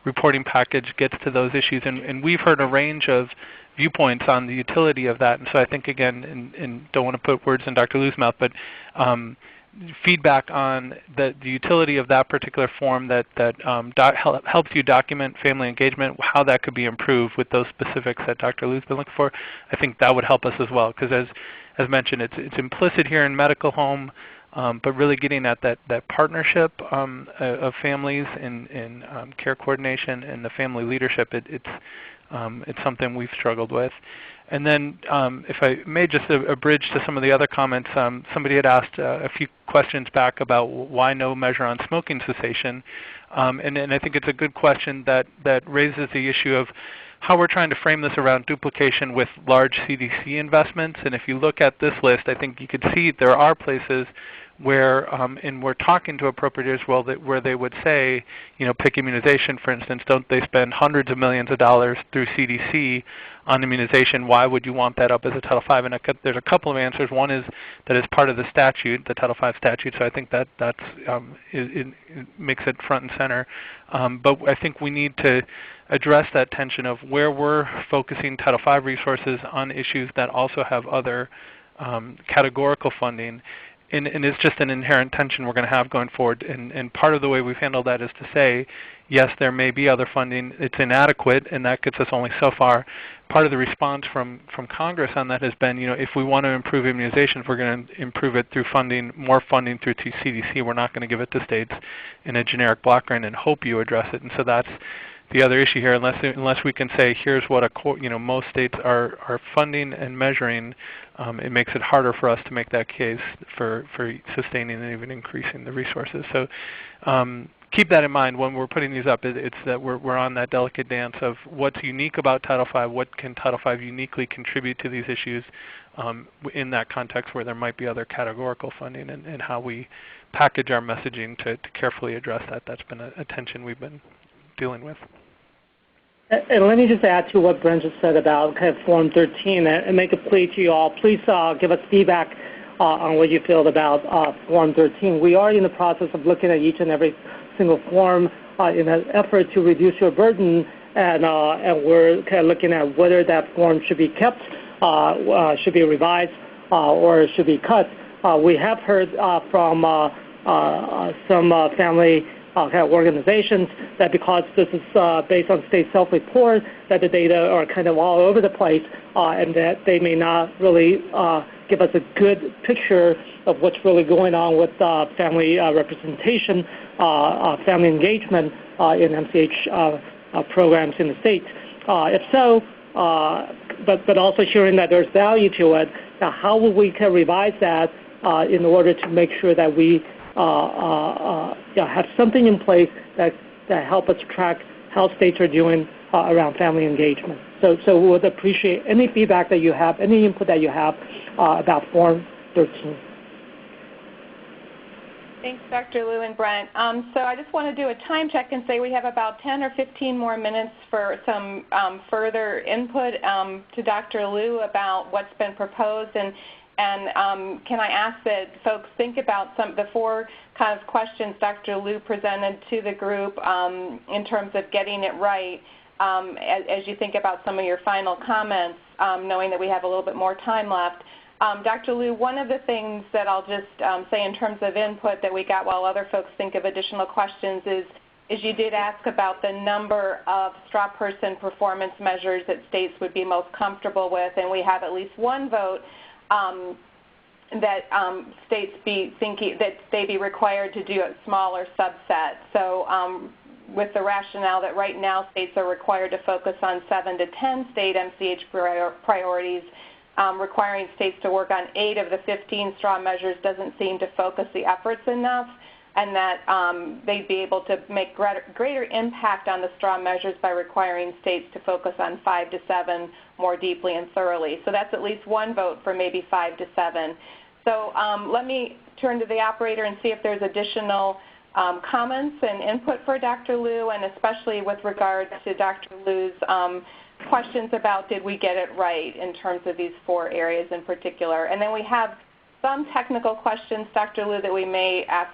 reporting package gets to those issues, and we've heard a range of viewpoints on the utility of that. And so I think, again, and don't want to put words in Dr. Liu's mouth, but feedback on the utility of that particular form that helps you document family engagement, how that could be improved with those specifics that Dr. Liu's been looking for. I think that would help us as well, because as mentioned, it's implicit here in medical home, but really getting at that partnership of families in care coordination and the family leadership, it's something we've struggled with. And then if I may just a bridge to some of the other comments, somebody had asked a few questions back about why no measure on smoking cessation. And I think it's a good question that raises the issue of how we're trying to frame this around duplication with large CDC investments. And if you look at this list, I think you could see there are places where, and we're talking to appropriators where they would say, pick immunization, for instance, don't they spend hundreds of millions of dollars through CDC on immunization? Why would you want that up as a Title V? And there's a couple of answers. One is that it's part of the statute, the Title V statute, so I think it makes it front and center. But I think we need to address that tension of where we're focusing Title V resources on issues that also have other categorical funding. And it's just an inherent tension we're going to have going forward. And part of the way we've handled that is to say, yes, there may be other funding. It's inadequate, and that gets us only so far. Part of the response from Congress on that has been, if we want to improve immunizations, we're going to improve it through funding, more funding through CDC. We're not going to give it to states in a generic block grant and hope you address it. And so that's the other issue here. Unless we can say, here's what most states are funding and measuring, it makes it harder for us to make that case for sustaining and even increasing the resources. So keep that in mind when we're putting these up. It's that we're on that delicate dance of what's unique about Title V, what can Title V uniquely contribute to these issues in that context where there might be other categorical funding, and how we package our messaging to carefully address that. That's been a tension we've been dealing with. And let me just add to what Brent just said about kind of Form 13 and make a plea to you all. Please give us feedback on what you feel about Form 13. We are in the process of looking at each and every single form in an effort to reduce your burden, and we're kind of looking at whether that form should be kept, should be revised, or should be cut. We have heard from some family organizations that because this is based on state self-report, that the data are kind of all over the place, and that they may not really give us a good picture of what's really going on with family representation, family engagement in MCH programs in the state. If so, but also hearing that there's value to it, how will we can revise that in order to make sure that we have something in place that help us track how states are doing around family engagement. So we would appreciate any feedback that you have, any input that you have about Form 13. Thanks, Dr. Liu and Brent. So I just want to do a time check and say we have about 10 or 15 more minutes for some further input to Dr. Liu about what's been proposed. And can I ask that folks think about the four kind of questions Dr. Liu presented to the group in terms of getting it right as you think about some of your final comments, knowing that we have a little bit more time left. Dr. Liu, one of the things that I'll just say in terms of input that we got while other folks think of additional questions is you did ask about the number of straw person performance measures that states would be most comfortable with, and we have at least one vote that states be thinking that they be required to do a smaller subset. So with the rationale that right now states are required to focus on 7 to 10 state MCH priorities, requiring states to work on 8 of the 15 straw measures doesn't seem to focus the efforts enough. and that they'd be able to make greater impact on the straw measures by requiring states to focus on 5 to 7 more deeply and thoroughly. So that's at least one vote for maybe 5 to 7. So let me turn to the operator and see if there's additional comments and input for Dr. Liu, and especially with regard to Dr. Liu's questions about did we get it right in terms of these 4 areas in particular. And then we have some technical questions, Dr. Liu, that we may ask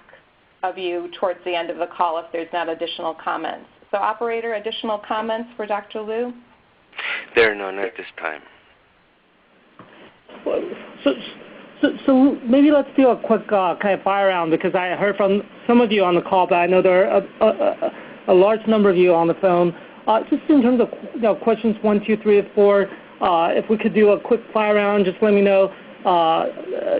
of you towards the end of the call if there's not additional comments. So operator, additional comments for Dr. Liu? There are none at this time. So maybe let's do a quick kind of fire round, because I heard from some of you on the call, but I know there are a large number of you on the phone. Just in terms of questions 1, 2, 3, and 4, if we could do a quick fire round, just let me know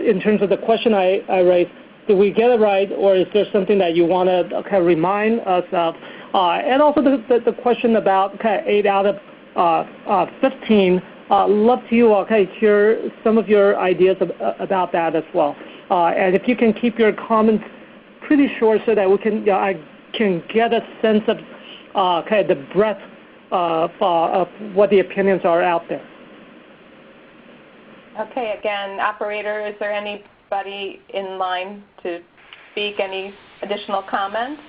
in terms of the question I raised. Did we get it right, or is there something that you want to kind of remind us of? And also the question about kind of 8 out of 15. Love to hear some of your ideas about that as well. And if you can keep your comments pretty short so that we can I can get a sense of kind of the breadth of what the opinions are out there. Okay, again, operator, is there anybody in line to speak? Any additional comments?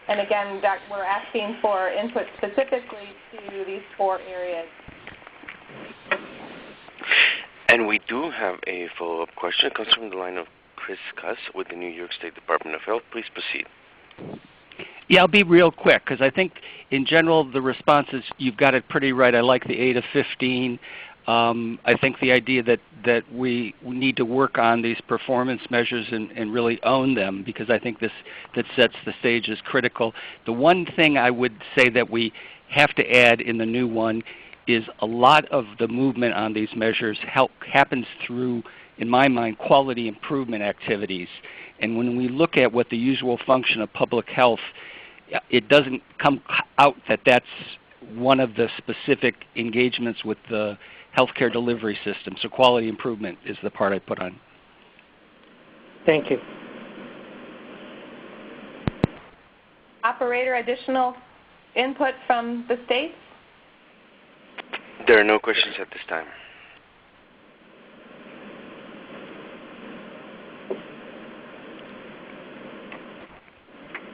And again, we're asking for input specifically to these 4 areas. And we do have a follow-up question. It comes from the line of Chris Cuss with the New York State Department of Health. Please proceed. Yeah, I'll be real quick, because I think in general the responses, you've got it pretty right. I like the 8 of 15. I think the idea that we need to work on these performance measures and really own them, because I think that sets the stage is critical. The one thing I would say that we have to add in the new one is a lot of the movement on these measures happens through, in my mind, quality improvement activities. And when we look at what the usual function of public health, it doesn't come out that that's one of the specific engagements with the healthcare delivery system. So quality improvement is the part I put on. Thank you. Operator, additional input from the states? There are no questions at this time.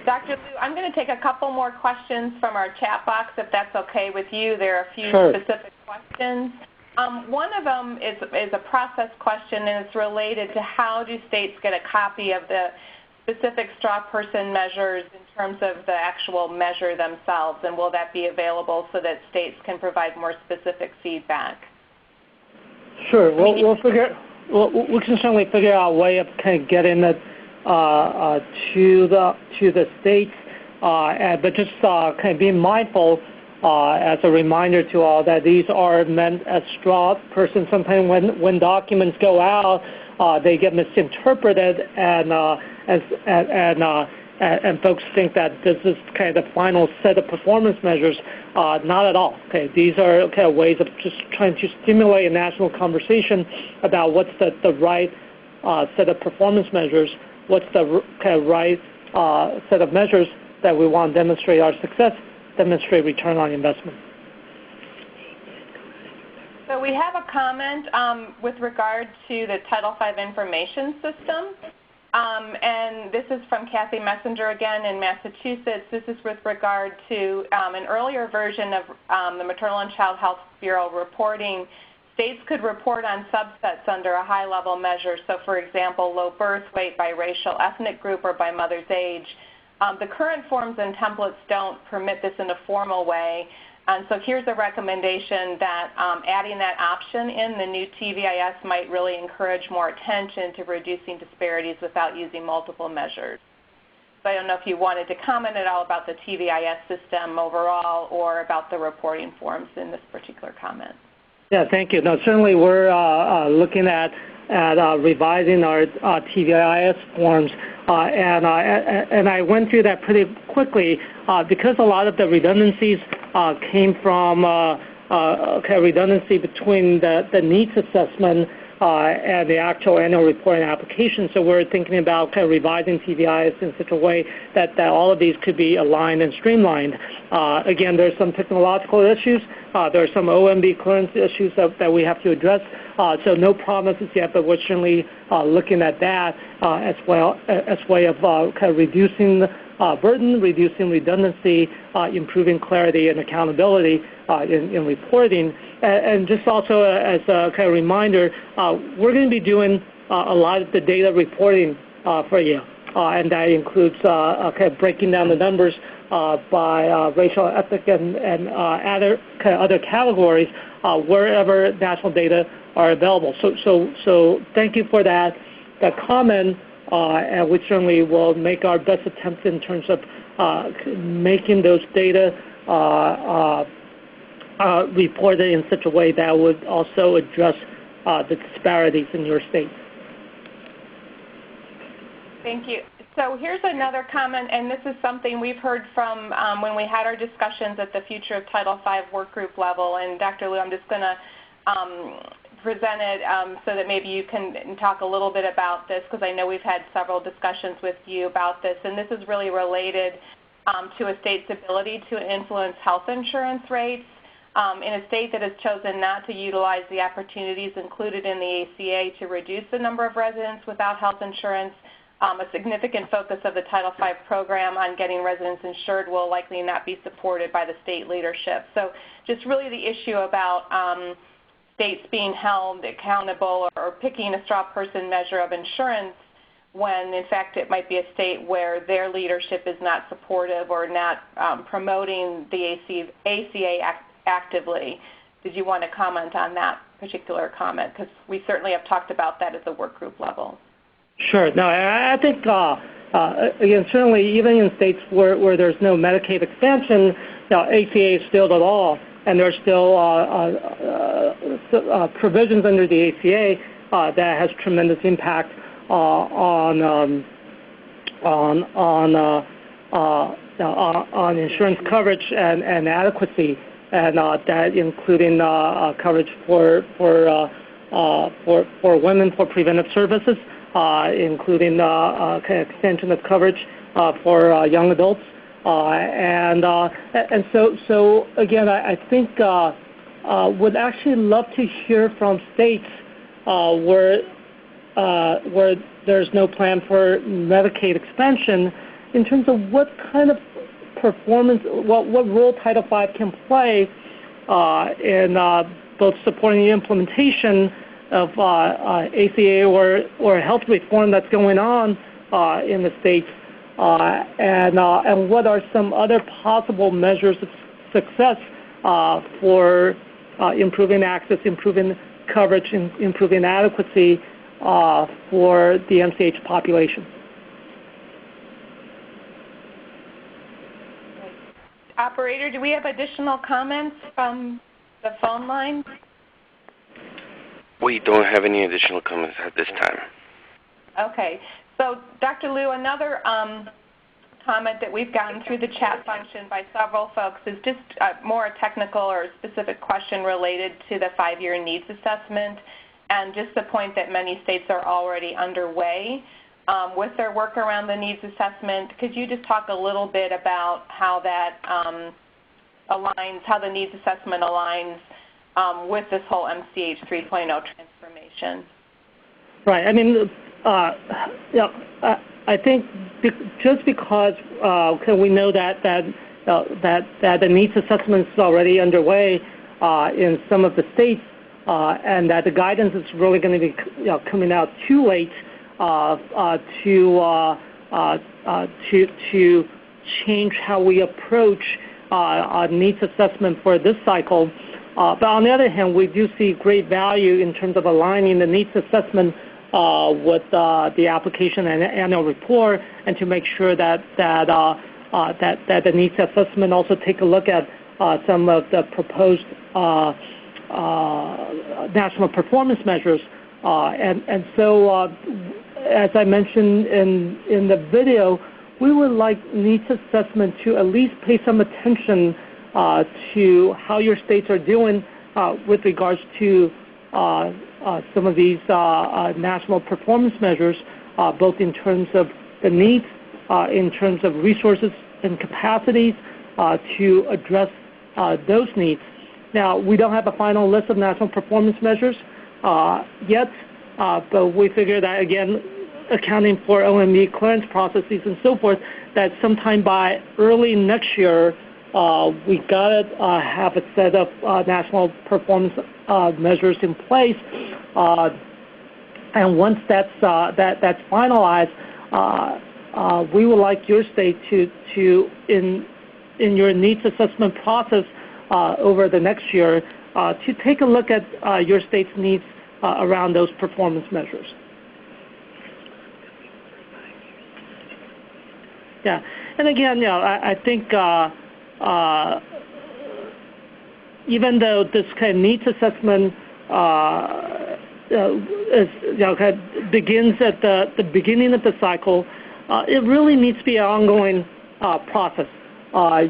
Dr. Liu, I'm going to take a couple more questions from our chat box, if that's okay with you. There are a few specific questions. One of them is a process question, and it's related to how do states get a copy of the specific straw person measures in terms of the actual measure themselves, and will that be available so that states can provide more specific feedback? Sure. We can certainly figure out a way of kind of getting it to the states, but just kind of being mindful as a reminder to all that these are meant as straw persons. Sometimes when documents go out, they get misinterpreted, and folks think that this is kind of the final set of performance measures. Not at all. Okay, these are kind of ways of just trying to stimulate a national conversation about what's the right set of performance measures, what's the kind of right set of measures that we want to demonstrate our success, demonstrate return on investment. So we have a comment with regard to the Title V information system. And this is from Kathy Messenger again in Massachusetts. This is with regard to an earlier version of the Maternal and Child Health Bureau reporting. States could report on subsets under a high-level measure. So, for example, low birth weight by racial, ethnic group, or by mother's age. The current forms and templates don't permit this in a formal way. And so here's a recommendation that adding that option in the new TVIS might really encourage more attention to reducing disparities without using multiple measures. So I don't know if you wanted to comment at all about the TVIS system overall or about the reporting forms in this particular comment. Yeah, thank you. No, certainly we're looking at revising our TVIS forms, and I went through that pretty quickly because a lot of the redundancies came from redundancy between the needs assessment and the actual annual report and application. So we're thinking about kind of revising TVIs in such a way that all of these could be aligned and streamlined. Again, there's some technological issues. There are some OMB clearance issues that we have to address. So no promises yet, but we're certainly looking at that as well as way of kind of reducing burden, reducing redundancy, improving clarity and accountability in reporting. And just also as a kind of reminder, we're going to be doing a lot of the data reporting for you, and that includes kind of breaking down the numbers by racial, ethnic, and other categories wherever national data are available. So thank you for that comment, and we certainly will make our best attempts in terms of making those data reported in such a way that would also address the disparities in your state. Thank you. So here's another comment, and this is something we've heard from when we had our discussions at the Future of Title V work group level. And Dr. Liu, I'm just going to present it so that maybe you can talk a little bit about this, because I know we've had several discussions with you about this. And this is really related to a state's ability to influence health insurance rates. In a state that has chosen not to utilize the opportunities included in the ACA to reduce the number of residents without health insurance, a significant focus of the Title V program on getting residents insured will likely not be supported by the state leadership. So just really the issue about states being held accountable or picking a straw person measure of insurance when in fact it might be a state where their leadership is not supportive or not promoting the ACA actively. Did you want to comment on that particular comment? Because we certainly have talked about that at the work group level. Sure. No, I think, again, certainly even in states where there's no Medicaid expansion, ACA is still the law, and there's still provisions under the ACA that has tremendous impact on insurance coverage and adequacy, and that including coverage for women for preventive services, including kind of extension of coverage for young adults, and so again, I think would actually love to hear from states where there's no plan for Medicaid expansion in terms of what kind of performance, what role Title V can play in both supporting the implementation of ACA or health reform that's going on in the states, and what are some other possible measures of success for improving access, improving coverage, and improving adequacy for the MCH population. Operator, do we have additional comments from the phone line? We don't have any additional comments at this time. Okay. So, Dr. Liu, another comment that we've gotten through the chat function by several folks is just more a technical or specific question related to the 5-year needs assessment, and just the point that many states are already underway with their work around the needs assessment. Could you just talk a little bit about how that aligns, how the needs assessment aligns with this whole MCH 3.0 transformation? Right. I mean, I think just because we know that the needs assessment is already underway in some of the states, and that the guidance is really going to be coming out too late to change how we approach needs assessment for this cycle. But on the other hand, we do see great value in terms of aligning the needs assessment with the application and annual report, and to make sure that the needs assessment also take a look at some of the proposed national performance measures. And so, as I mentioned in the video, we would like needs assessment to at least pay some attention to how your states are doing with regards to some of these national performance measures, both in terms of the needs, in terms of resources and capacities to address those needs. Now, we don't have a final list of national performance measures yet, but we figure that, again, accounting for OMB clearance processes and so forth, that sometime by early next year, we got to have a set of national performance measures in place. And once that's finalized, we would like your state to in your needs assessment process over the next year to take a look at your state's needs around those performance measures. Yeah, and again, I think even though this kind of needs assessment begins at the beginning of the cycle, it really needs to be an ongoing process.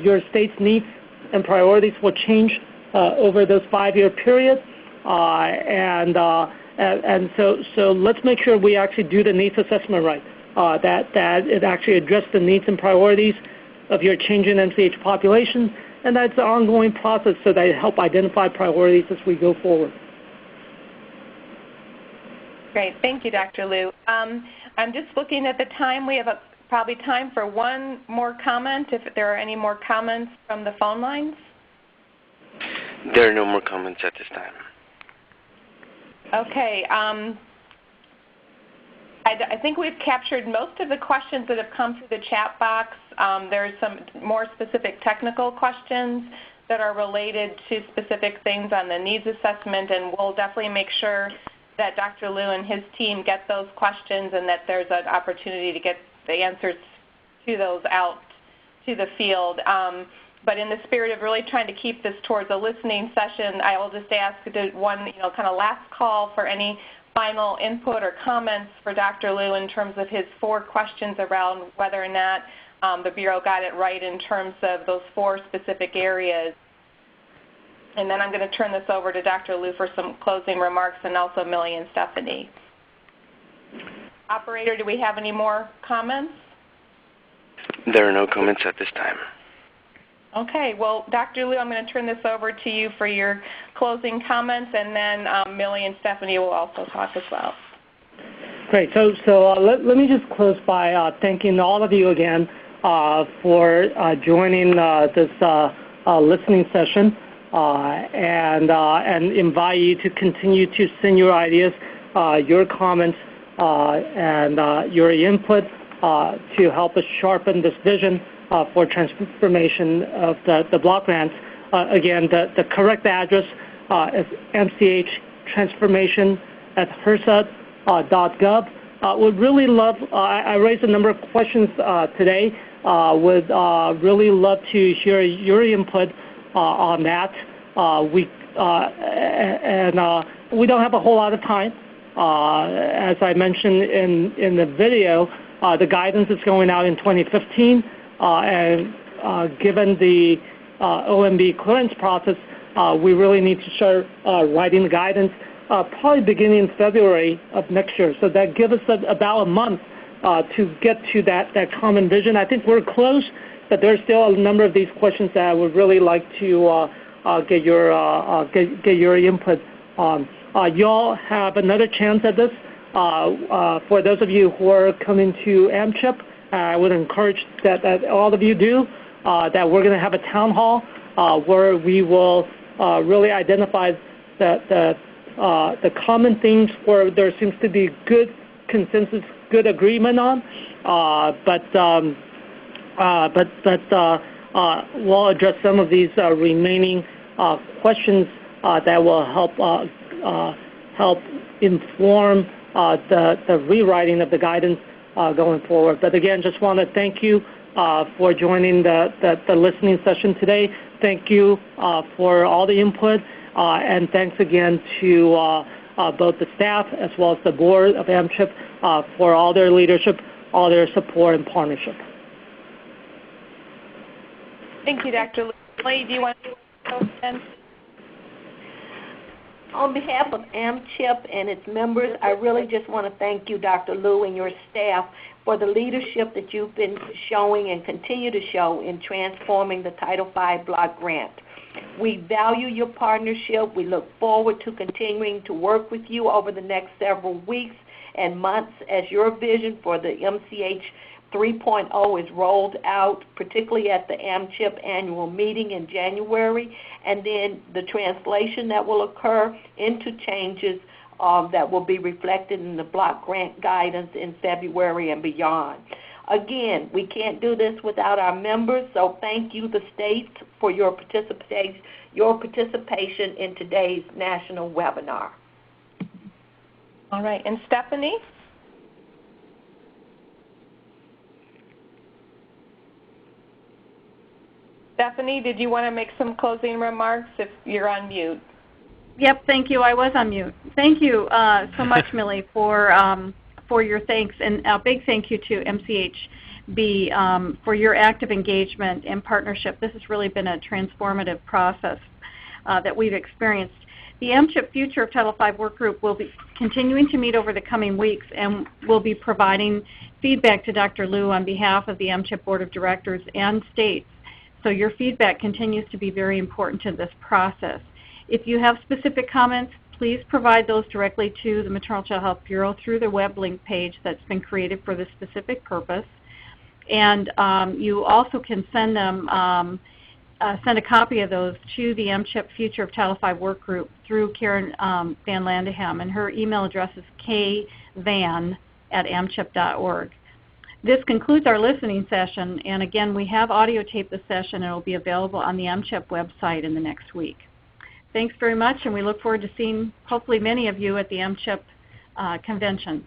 Your state's needs and priorities will change over those 5-year periods, and so let's make sure we actually do the needs assessment right. That it actually addresses the needs and priorities of your changing MCH population, and that's an ongoing process so that it helps identify priorities as we go forward. Great. Thank you, Dr. Liu. I'm just looking at the time. We have probably time for one more comment, if there are any more comments from the phone lines. There are no more comments at this time. Okay. I think we've captured most of the questions that have come through the chat box. There's some more specific technical questions that are related to specific things on the needs assessment, and we'll definitely make sure that Dr. Liu and his team get those questions and that there's an opportunity to get the answers to those out to the field. But in the spirit of really trying to keep this towards a listening session, I will just ask one kind of last call for any final input or comments for Dr. Liu in terms of his 4 questions around whether or not the Bureau got it right in terms of those 4 specific areas. And then I'm going to turn this over to Dr. Liu for some closing remarks, and also Millie and Stephanie. Operator, do we have any more comments? There are no comments at this time. Okay, well, Dr. Liu, I'm going to turn this over to you for your closing comments, and then Millie and Stephanie will also talk as well. Great. So let me just close by thanking all of you again for joining this listening session, and invite you to continue to send your ideas, your comments, and your input to help us sharpen this vision for transformation of the block grants. Again, the correct address is MCH transformation at HRSA.gov. Would really love, I raised a number of questions today, would really love to hear your input on that. We don't have a whole lot of time. As I mentioned in the video, the guidance is going out in 2015. And given the OMB clearance process, we really need to start writing the guidance probably beginning in February of next year. So that gives us about a month to get to that common vision. I think we're close, but there's still a number of these questions that I would really like to get your input on. Y'all have another chance at this. For those of you who are coming to AMCHP, I would encourage that all of you do, that we're going to have a town hall where we will really identify the common things where there seems to be good consensus, good agreement on, but we'll address some of these remaining questions that will help inform the rewriting of the guidance going forward. But again, just want to thank you for joining the listening session today. Thank you for all the input, and thanks again to both the staff as well as the board of AMCHP for all their leadership, all their support and partnership. Thank you, Dr. Lee. Do you want to go again? On behalf of AMCHP and its members, I really just want to thank you, Dr. Liu, and your staff for the leadership that you've been showing and continue to show in transforming the Title V block grant. We value your partnership. We look forward to continuing to work with you over the next several weeks and months as your vision for the MCH 3.0 is rolled out, particularly at the AMCHP annual meeting in January, and then the translation that will occur into changes that will be reflected in the block grant guidance in February and beyond. Again, we can't do this without our members, so thank you, the state, for your participation in today's national webinar. All right, and Stephanie? Stephanie, did you want to make some closing remarks if you're on mute? Yep, thank you. I was on mute. Thank you so much, Millie, for your thanks, and a big thank you to MCHB for your active engagement and partnership. This has really been a transformative process that we've experienced. The AMCHP Future of Title V Work Group will be continuing to meet over the coming weeks, and will be providing feedback to Dr. Liu on behalf of the AMCHP Board of Directors and states. So your feedback continues to be very important to this process. If you have specific comments, please provide those directly to the Maternal Child Health Bureau through the web link page that's been created for this specific purpose. And you also can send them, send a copy of those to the MCHP Future of Title V Work Group through Karen Van Landeham, and her email address is kvan@amchip.org. This concludes our listening session, and again, we have audio taped the session, and it will be available on the AMCHP website in the next week. Thanks very much, and we look forward to seeing hopefully many of you at the AMCHP convention.